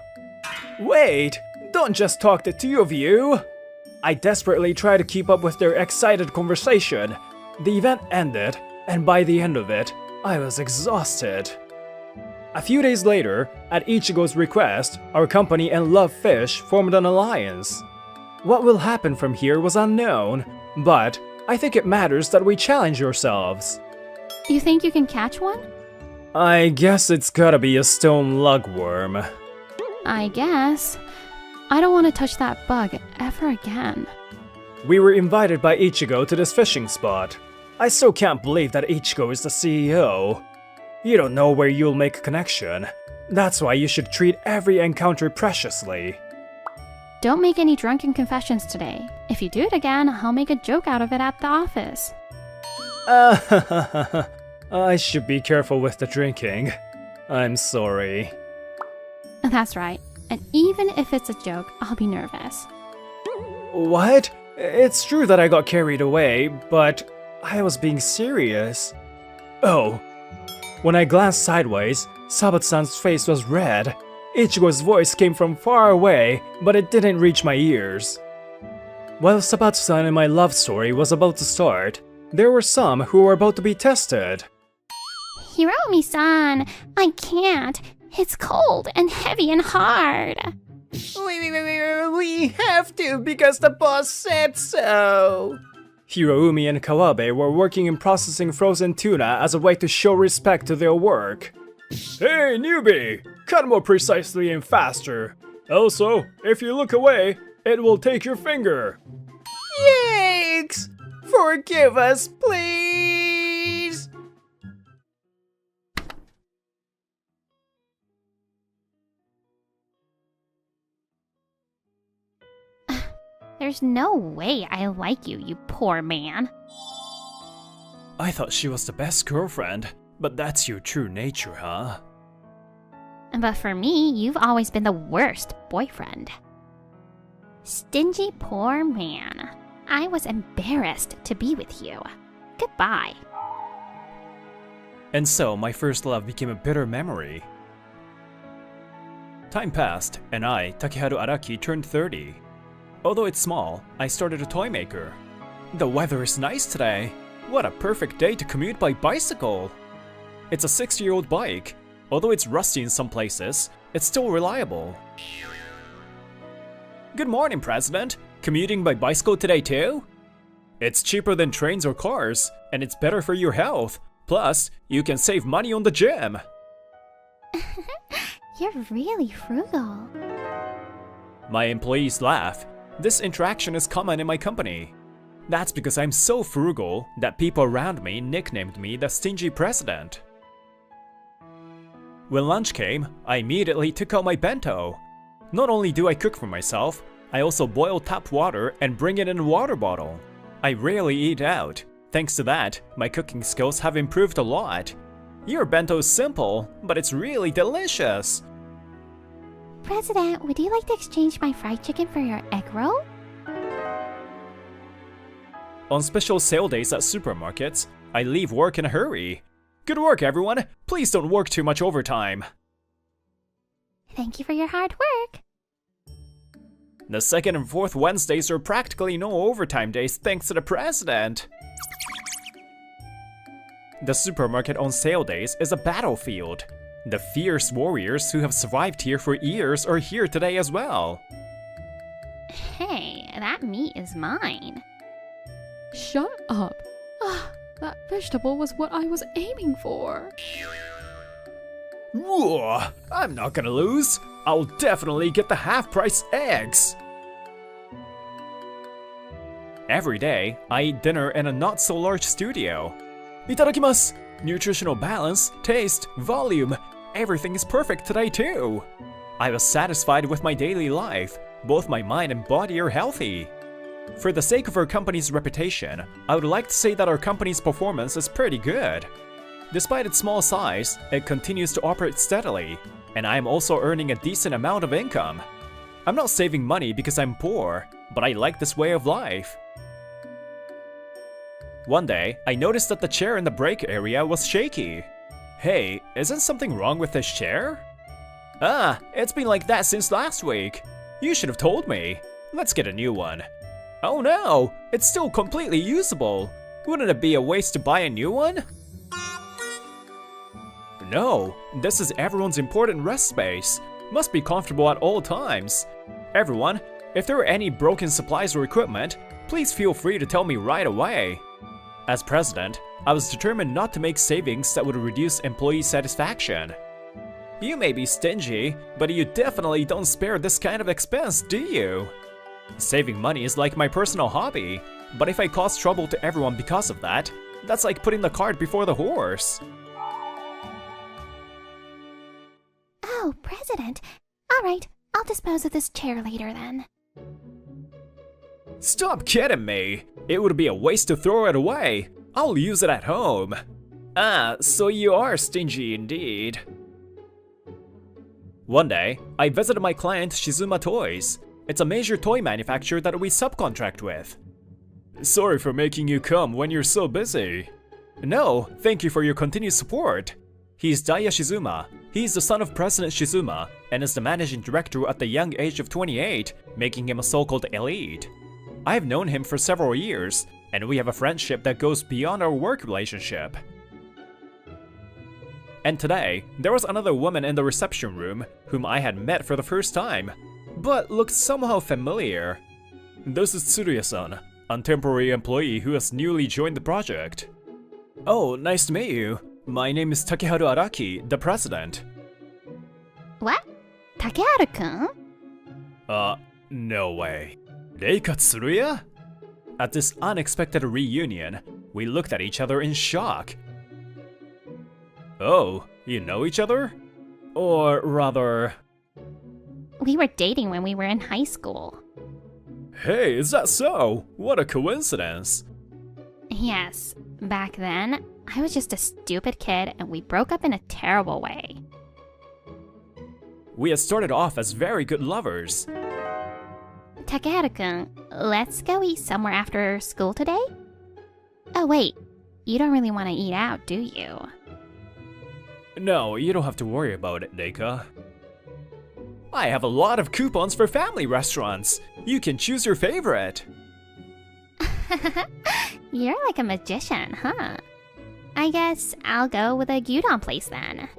Wait, don't just talk the two of you. I desperately tried to keep up with their excited conversation. The event ended, and by the end of it, I was exhausted. A few days later, at Ichigo's request, our company and Love Fish formed an alliance. What will happen from here was unknown, but I think it matters that we challenge ourselves.
You think you can catch one?
I guess it's gotta be a stone lugworm.
I guess. I don't want to touch that bug ever again.
We were invited by Ichigo to this fishing spot. I still can't believe that Ichigo is the CEO. You don't know where you'll make a connection. That's why you should treat every encounter preciously.
Don't make any drunken confessions today. If you do it again, I'll make a joke out of it at the office.
I should be careful with the drinking. I'm sorry.
That's right. And even if it's a joke, I'll be nervous.
What? It's true that I got carried away, but I was being serious. Oh. When I glanced sideways, Sabat-san's face was red. Ichigo's voice came from far away, but it didn't reach my ears. While Sabat-san and my love story was about to start, there were some who were about to be tested.
Hiromi-san, I can't. It's cold and heavy and hard.
We have to because the boss said so. Hiroumi and Kawabe were working in processing frozen tuna as a way to show respect to their work. Hey, newbie! Cut more precisely and faster. Also, if you look away, it will take your finger. Yikes! Forgive us, please!
There's no way I like you, you poor man.
I thought she was the best girlfriend, but that's your true nature, huh?
But for me, you've always been the worst boyfriend. Stingy poor man. I was embarrassed to be with you. Goodbye.
And so my first love became a bitter memory. Time passed, and I, Takeharu Araki, turned 30. Although it's small, I started a toy maker. The weather is nice today. What a perfect day to commute by bicycle! It's a 6-year-old bike. Although it's rusty in some places, it's still reliable. Good morning, President. Commuting by bicycle today too? It's cheaper than trains or cars, and it's better for your health. Plus, you can save money on the gym.
You're really frugal.
My employees laugh. This interaction is common in my company. That's because I'm so frugal that people around me nicknamed me the Stingy President. When lunch came, I immediately took out my bento. Not only do I cook for myself, I also boil tap water and bring it in a water bottle. I rarely eat out. Thanks to that, my cooking skills have improved a lot. Your bento is simple, but it's really delicious.
President, would you like to exchange my fried chicken for your egg roll?
On special sale days at supermarkets, I leave work in a hurry. Good work, everyone! Please don't work too much overtime.
Thank you for your hard work.
The second and fourth Wednesdays are practically no overtime days thanks to the president. The supermarket on sale days is a battlefield. The fierce warriors who have survived here for years are here today as well.
Hey, that meat is mine.
Shut up. That vegetable was what I was aiming for.
Whoa, I'm not gonna lose. I'll definitely get the half-price eggs.
Every day, I eat dinner in a not-so-large studio. Itadakimasu! Nutritional balance, taste, volume, everything is perfect today too. I was satisfied with my daily life. Both my mind and body are healthy. For the sake of our company's reputation, I would like to say that our company's performance is pretty good. Despite its small size, it continues to operate steadily, and I am also earning a decent amount of income. I'm not saving money because I'm poor, but I like this way of life.
One day, I noticed that the chair in the break area was shaky. Hey, isn't something wrong with this chair? Ah, it's been like that since last week. You should have told me. Let's get a new one. Oh no, it's still completely usable. Wouldn't it be a waste to buy a new one? No, this is everyone's important rest space. Must be comfortable at all times. Everyone, if there are any broken supplies or equipment, please feel free to tell me right away. As president, I was determined not to make savings that would reduce employee satisfaction. You may be stingy, but you definitely don't spare this kind of expense, do you? Saving money is like my personal hobby, but if I cause trouble to everyone because of that, that's like putting the cart before the horse.
Oh, President. Alright, I'll dispose of this chair later then.
Stop kidding me! It would be a waste to throw it away. I'll use it at home. Ah, so you are stingy indeed. One day, I visited my client Shizuma Toys. It's a major toy manufacturer that we subcontract with. Sorry for making you come when you're so busy. No, thank you for your continued support. He's Daya Shizuma. He's the son of President Shizuma and is the managing director at the young age of 28, making him a so-called elite. I've known him for several years, and we have a friendship that goes beyond our work relationship. And today, there was another woman in the reception room whom I had met for the first time, but looked somehow familiar. This is Tsuruya-san, a temporary employee who has newly joined the project. Oh, nice to meet you. My name is Takeharu Araki, the president.
What? Takeharu-kun?
No way. Reika Tsuruya? At this unexpected reunion, we looked at each other in shock. Oh, you know each other? Or rather...
We were dating when we were in high school.
Hey, is that so? What a coincidence.
Yes, back then, I was just a stupid kid and we broke up in a terrible way.
We had started off as very good lovers.
Takeharu-kun, let's go eat somewhere after school today? Oh wait, you don't really want to eat out, do you?
No, you don't have to worry about it, Reika. I have a lot of coupons for family restaurants. You can choose your favorite.
You're like a magician, huh? I guess I'll go with a gyudon place then.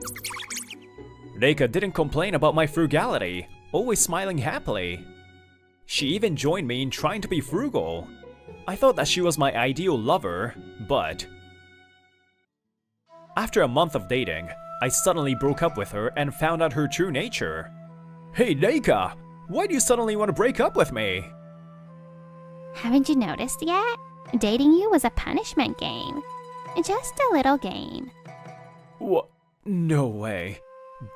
Reika didn't complain about my frugality, always smiling happily. She even joined me in trying to be frugal. I thought that she was my ideal lover, but... After a month of dating, I suddenly broke up with her and found out her true nature. Hey Reika, why do you suddenly want to break up with me?
Haven't you noticed yet? Dating you was a punishment game. Just a little game.
What? No way.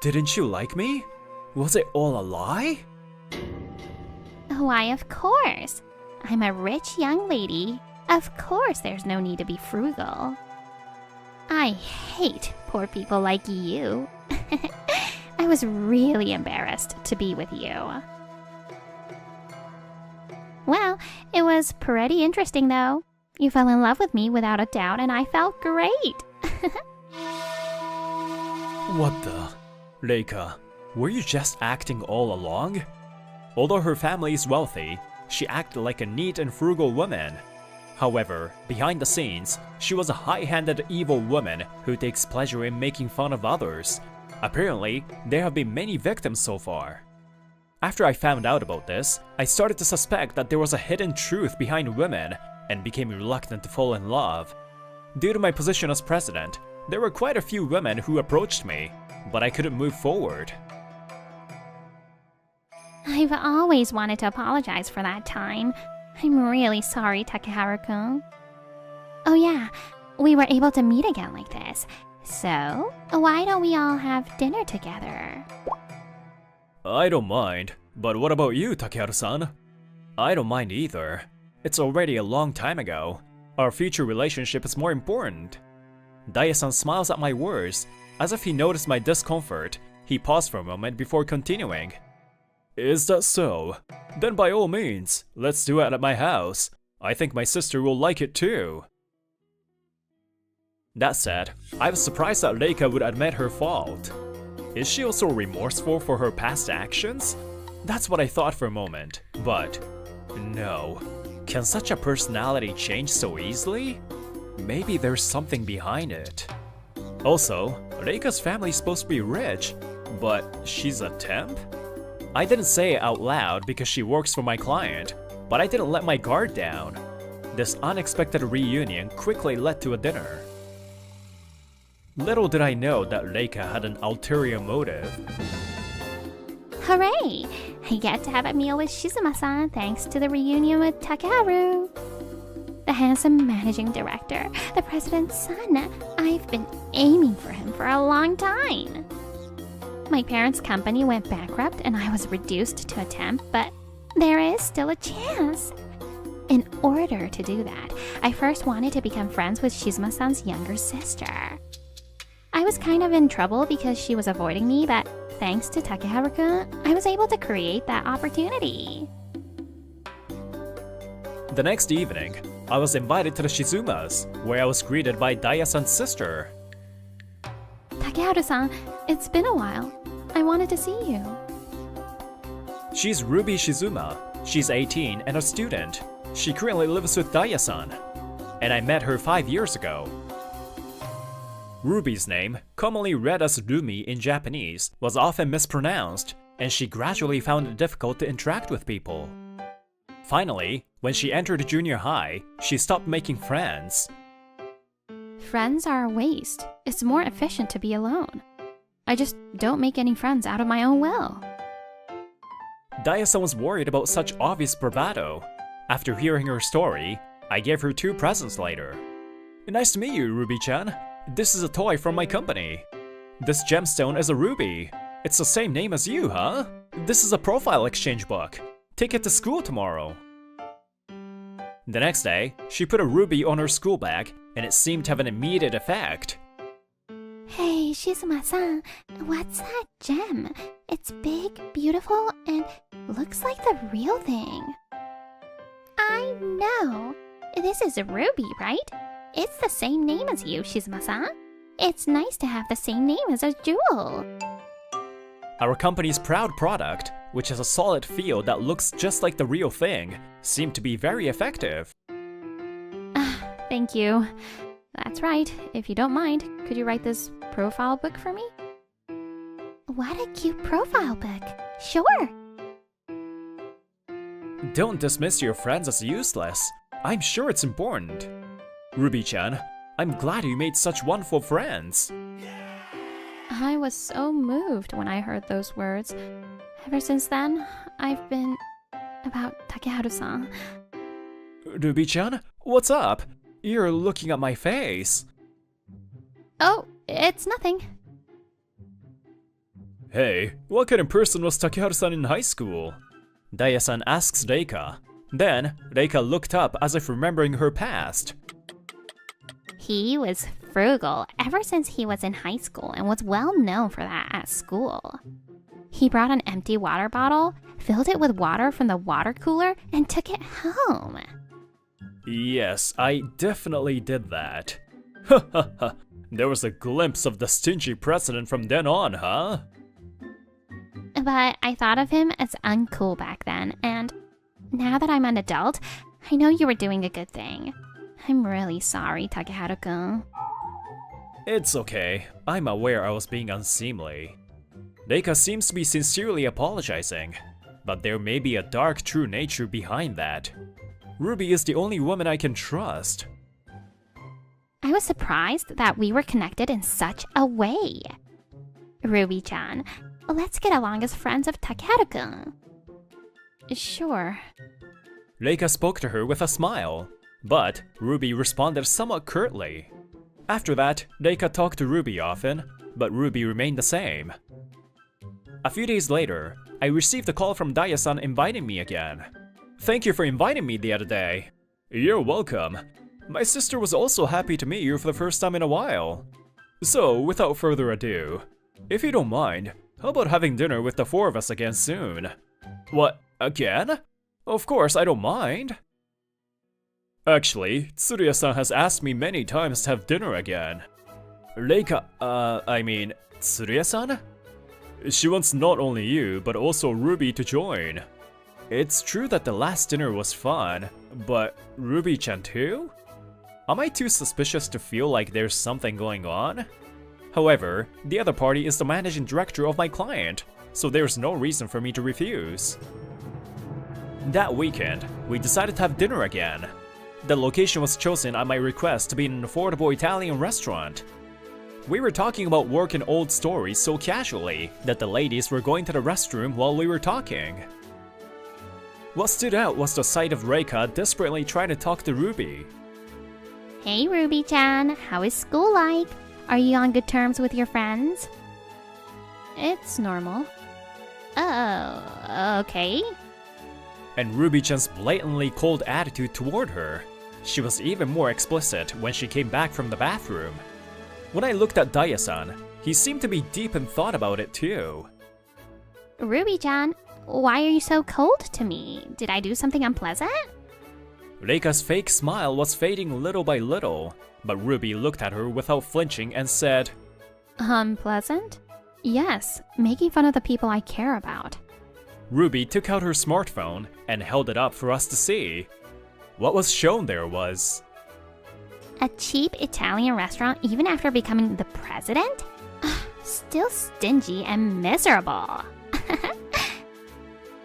Didn't you like me? Was it all a lie?
Why, of course. I'm a rich young lady. Of course there's no need to be frugal. I hate poor people like you. I was really embarrassed to be with you. Well, it was pretty interesting though. You fell in love with me without a doubt and I felt great.
What the? Reika, were you just acting all along? Although her family is wealthy, she acted like a neat and frugal woman. However, behind the scenes, she was a high-handed evil woman who takes pleasure in making fun of others. Apparently, there have been many victims so far. After I found out about this, I started to suspect that there was a hidden truth behind women and became reluctant to fall in love. Due to my position as president, there were quite a few women who approached me, but I couldn't move forward.
I've always wanted to apologize for that time. I'm really sorry, Takeharu-kun. Oh yeah, we were able to meet again like this. So, why don't we all have dinner together?
I don't mind, but what about you, Takeharu-san? I don't mind either. It's already a long time ago. Our future relationship is more important. Daya-san smiles at my words. As if he noticed my discomfort, he paused for a moment before continuing. Is that so? Then by all means, let's do it at my house. I think my sister will like it too. That said, I was surprised that Reika would admit her fault. Is she also remorseful for her past actions? That's what I thought for a moment, but no. Can such a personality change so easily? Maybe there's something behind it. Also, Reika's family is supposed to be rich, but she's a temp? I didn't say it out loud because she works for my client, but I didn't let my guard down. This unexpected reunion quickly led to a dinner. Little did I know that Reika had an ulterior motive.
Hooray! I get to have a meal with Shizuma-san thanks to the reunion with Takeharu. The handsome managing director, the president's son. I've been aiming for him for a long time. My parents' company went bankrupt and I was reduced to a temp, but there is still a chance. In order to do that, I first wanted to become friends with Shizuma-san's younger sister. I was kind of in trouble because she was avoiding me, but thanks to Takeharu-kun, I was able to create that opportunity.
The next evening, I was invited to the Shizuma's, where I was greeted by Daya-san's sister.
Takeharu-san, it's been a while. I wanted to see you.
She's Ruby Shizuma. She's 18 and a student. She currently lives with Daya-san, and I met her 5 years ago. Ruby's name, commonly read as Rumi in Japanese, was often mispronounced, and she gradually found it difficult to interact with people. Finally, when she entered junior high, she stopped making friends.
Friends are a waste. It's more efficient to be alone. I just don't make any friends out of my own will.
Daya-san was worried about such obvious bravado. After hearing her story, I gave her 2 presents later. Nice to meet you, Ruby-chan. This is a toy from my company. This gemstone is a ruby. It's the same name as you, huh? This is a profile exchange book. Take it to school tomorrow. The next day, she put a ruby on her school bag, and it seemed to have an immediate effect.
Hey, Shizuma-san, what's that gem? It's big, beautiful, and looks like the real thing. I know. This is a ruby, right? It's the same name as you, Shizuma-san. It's nice to have the same name as a jewel.
Our company's proud product, which has a solid feel that looks just like the real thing, seemed to be very effective.
Thank you. That's right. If you don't mind, could you write this profile book for me?
What a cute profile book. Sure.
Don't dismiss your friends as useless. I'm sure it's important. Ruby-chan, I'm glad you made such wonderful friends.
I was so moved when I heard those words. Ever since then, I've been about Takeharu-san.
Ruby-chan, what's up? You're looking at my face.
Oh, it's nothing.
Hey, what kind of person was Takeharu-san in high school? Daya-san asks Reika. Then, Reika looked up as if remembering her past.
He was frugal ever since he was in high school and was well known for that at school. He brought an empty water bottle, filled it with water from the water cooler, and took it home.
Yes, I definitely did that. There was a glimpse of the stingy president from then on, huh?
But I thought of him as uncool back then, and now that I'm an adult, I know you were doing a good thing. I'm really sorry, Takeharu-kun.
It's okay. I'm aware I was being unseemly. Reika seems to be sincerely apologizing, but there may be a dark true nature behind that. Ruby is the only woman I can trust.
I was surprised that we were connected in such a way. Ruby-chan, let's get along as friends of Takeharu-kun.
Sure.
Reika spoke to her with a smile, but Ruby responded somewhat curtly. After that, Reika talked to Ruby often, but Ruby remained the same. A few days later, I received a call from Daya-san inviting me again. Thank you for inviting me the other day. You're welcome. My sister was also happy to meet you for the first time in a while. So, without further ado, if you don't mind, how about having dinner with the 4 of us again soon? What, again? Of course, I don't mind.
Actually, Tsuruya-san has asked me many times to have dinner again. Reika, Tsuruya-san? She wants not only you, but also Ruby to join. It's true that the last dinner was fun, but Ruby-chan too? Am I too suspicious to feel like there's something going on? However, the other party is the managing director of my client, so there's no reason for me to refuse. That weekend, we decided to have dinner again. The location was chosen at my request to be in an affordable Italian restaurant. We were talking about work and old stories so casually that the ladies were going to the restroom while we were talking. What stood out was the sight of Reika desperately trying to talk to Ruby.
Hey Ruby-chan, how is school like? Are you on good terms with your friends?
It's normal.
Oh, okay.
And Ruby-chan's blatantly cold attitude toward her. She was even more explicit when she came back from the bathroom. When I looked at Daya-san, he seemed to be deep in thought about it too.
Ruby-chan, why are you so cold to me? Did I do something unpleasant?
Reika's fake smile was fading little by little, but Ruby looked at her without flinching and said,
Unpleasant? Yes, making fun of the people I care about.
Ruby took out her smartphone and held it up for us to see. What was shown there was...
A cheap Italian restaurant even after becoming the president? Still stingy and miserable.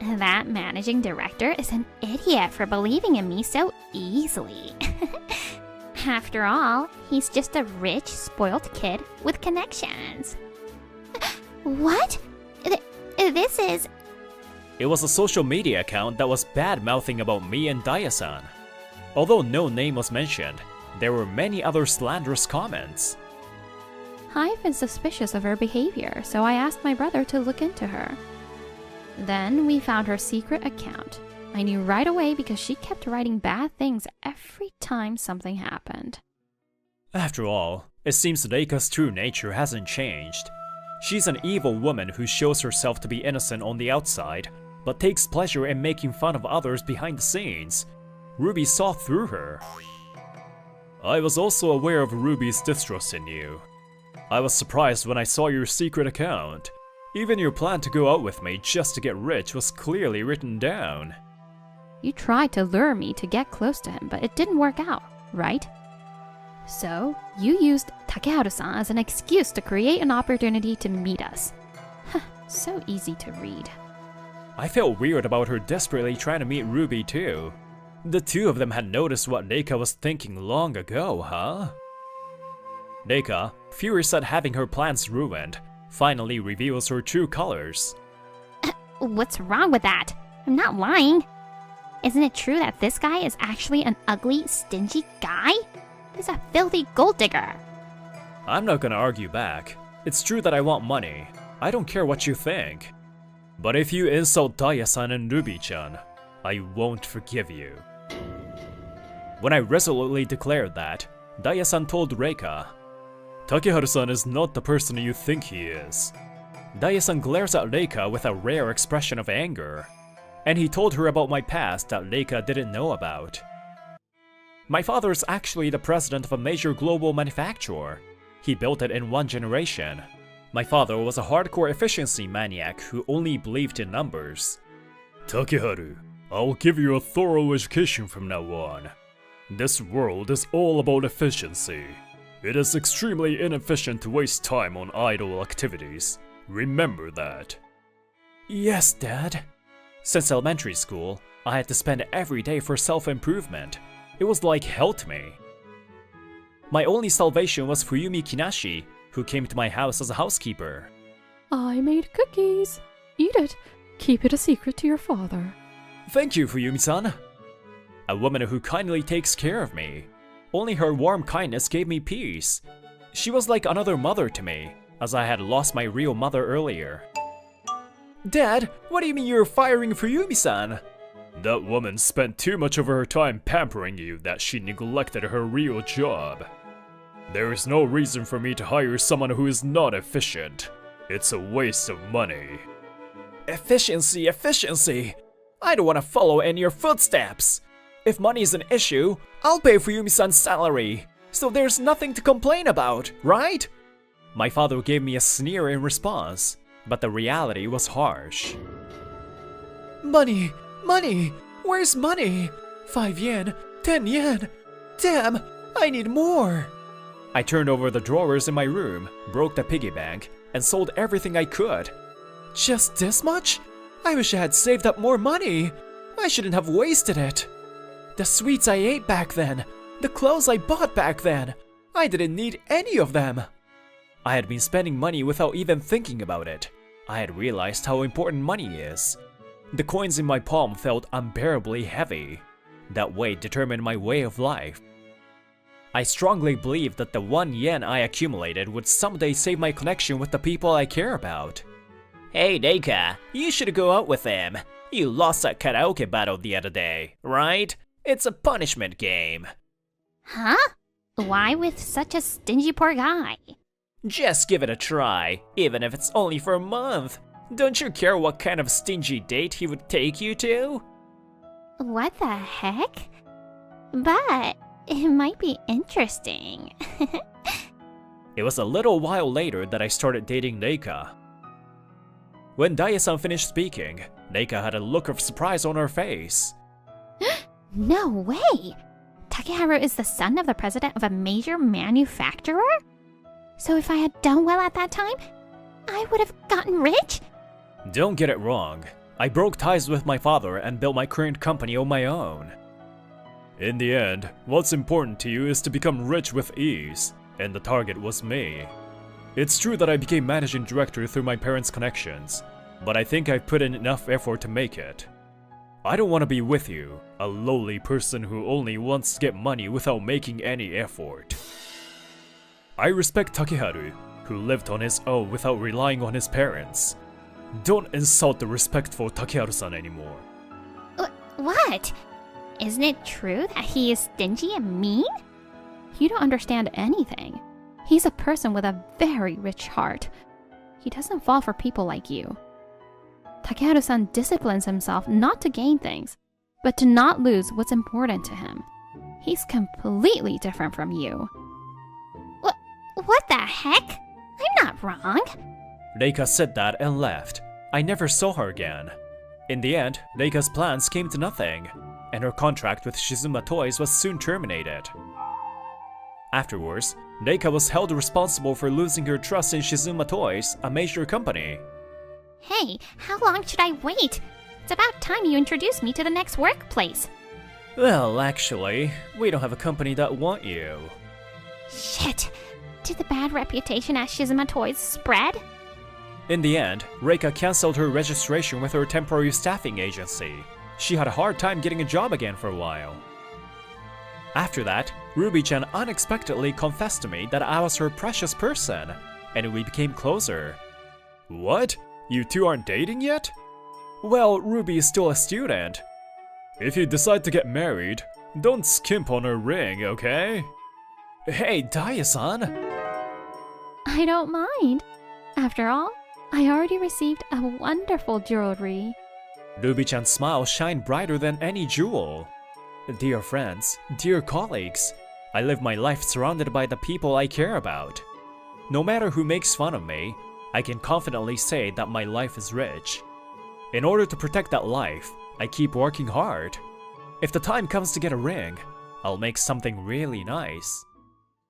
That managing director is an idiot for believing in me so easily. After all, he's just a rich, spoiled kid with connections. What? This is...
It was a social media account that was bad-mouthing about me and Daya-san. Although no name was mentioned, there were many other slanderous comments.
I've been suspicious of her behavior, so I asked my brother to look into her. Then we found her secret account. I knew right away because she kept writing bad things every time something happened.
After all, it seems Reika's true nature hasn't changed. She's an evil woman who shows herself to be innocent on the outside, but takes pleasure in making fun of others behind the scenes. Ruby saw through her. I was also aware of Ruby's distrust in you. I was surprised when I saw your secret account. Even your plan to go out with me just to get rich was clearly written down.
You tried to lure me to get close to him, but it didn't work out, right? So, you used Takeharu-san as an excuse to create an opportunity to meet us. So easy to read.
I felt weird about her desperately trying to meet Ruby too. The two of them had noticed what Reika was thinking long ago, huh? Reika, furious at having her plans ruined, finally reveals her true colors.
What's wrong with that? I'm not lying. Isn't it true that this guy is actually an ugly, stingy guy? He's a filthy gold digger.
I'm not gonna argue back. It's true that I want money. I don't care what you think. But if you insult Daya-san and Ruby-chan, I won't forgive you. When I resolutely declared that, Daya-san told Reika, Takeharu-san is not the person you think he is. Daya-san glares at Reika with a rare expression of anger. And he told her about my past that Reika didn't know about. My father is actually the president of a major global manufacturer. He built it in one generation. My father was a hardcore efficiency maniac who only believed in numbers. Takeharu, I'll give you a thorough education from now on. This world is all about efficiency. It is extremely inefficient to waste time on idle activities. Remember that. Yes, Dad. Since elementary school, I had to spend every day for self-improvement. It was like hell to me. My only salvation was Fuyumi Kinashi, who came to my house as a housekeeper.
I made cookies. Eat it. Keep it a secret to your father.
Thank you, Fuyumi-san. A woman who kindly takes care of me. Only her warm kindness gave me peace. She was like another mother to me, as I had lost my real mother earlier. Dad, what do you mean you're firing Fuyumi-san? That woman spent too much of her time pampering you that she neglected her real job. There is no reason for me to hire someone who is not efficient. It's a waste of money. Efficiency, efficiency! I don't want to follow in your footsteps!
If money is an issue, I'll pay for Yumi-san's salary. So there's nothing to complain about, right? My father gave me a sneer in response, but the reality was harsh. Money! Money! Where's money? 5 yen, 10 yen. Damn, I need more. I turned over the drawers in my room, broke the piggy bank, and sold everything I could. Just this much? I wish I had saved up more money. I shouldn't have wasted it. The sweets I ate back then, the clothes I bought back then, I didn't need any of them. I had been spending money without even thinking about it. I had realized how important money is. The coins in my palm felt unbearably heavy. That weight determined my way of life. I strongly believed that the 1 yen I accumulated would someday save my connection with the people I care about. Hey Neika, you should go out with him. You lost that karaoke battle the other day, right? It's a punishment game.
Huh? Why with such a stingy poor guy?
Just give it a try, even if it's only for a month. Don't you care what kind of stingy date he would take you to?
What the heck? But it might be interesting.
It was a little while later that I started dating Neika. When Daya-san finished speaking, Neika had a look of surprise on her face.
No way! Takeharu is the son of the president of a major manufacturer? So if I had done well at that time, I would have gotten rich?
Don't get it wrong. I broke ties with my father and built my current company on my own. In the end, what's important to you is to become rich with ease, and the target was me. It's true that I became managing director through my parents' connections, but I think I've put in enough effort to make it. I don't want to be with you, a lowly person who only wants to get money without making any effort. I respect Takeharu, who lived on his own without relying on his parents. Don't insult the respectful Takeharu-san anymore.
What? Isn't it true that he is stingy and mean?
You don't understand anything. He's a person with a very rich heart. He doesn't fall for people like you. Takeharu-san disciplines himself not to gain things, but to not lose what's important to him. He's completely different from you.
What the heck? I'm not wrong.
Reika said that and left. I never saw her again. In the end, Reika's plans came to nothing, and her contract with Shizuma Toys was soon terminated. Afterwards, Reika was held responsible for losing her trust in Shizuma Toys, a major company.
Hey, how long should I wait? It's about time you introduced me to the next workplace.
Well, actually, we don't have a company that want you.
Shit. Did the bad reputation at Shizuma Toys spread?
In the end, Reika cancelled her registration with her temporary staffing agency. She had a hard time getting a job again for a while. After that, Ruby-chan unexpectedly confessed to me that I was her precious person, and we became closer. What? You two aren't dating yet? Well, Ruby is still a student. If you decide to get married, don't skimp on her ring, okay? Hey, Daya-san!
I don't mind. After all, I already received a wonderful jewelry.
Ruby-chan's smile shined brighter than any jewel. Dear friends, dear colleagues, I live my life surrounded by the people I care about. No matter who makes fun of me, I can confidently say that my life is rich. In order to protect that life, I keep working hard. If the time comes to get a ring, I'll make something really nice.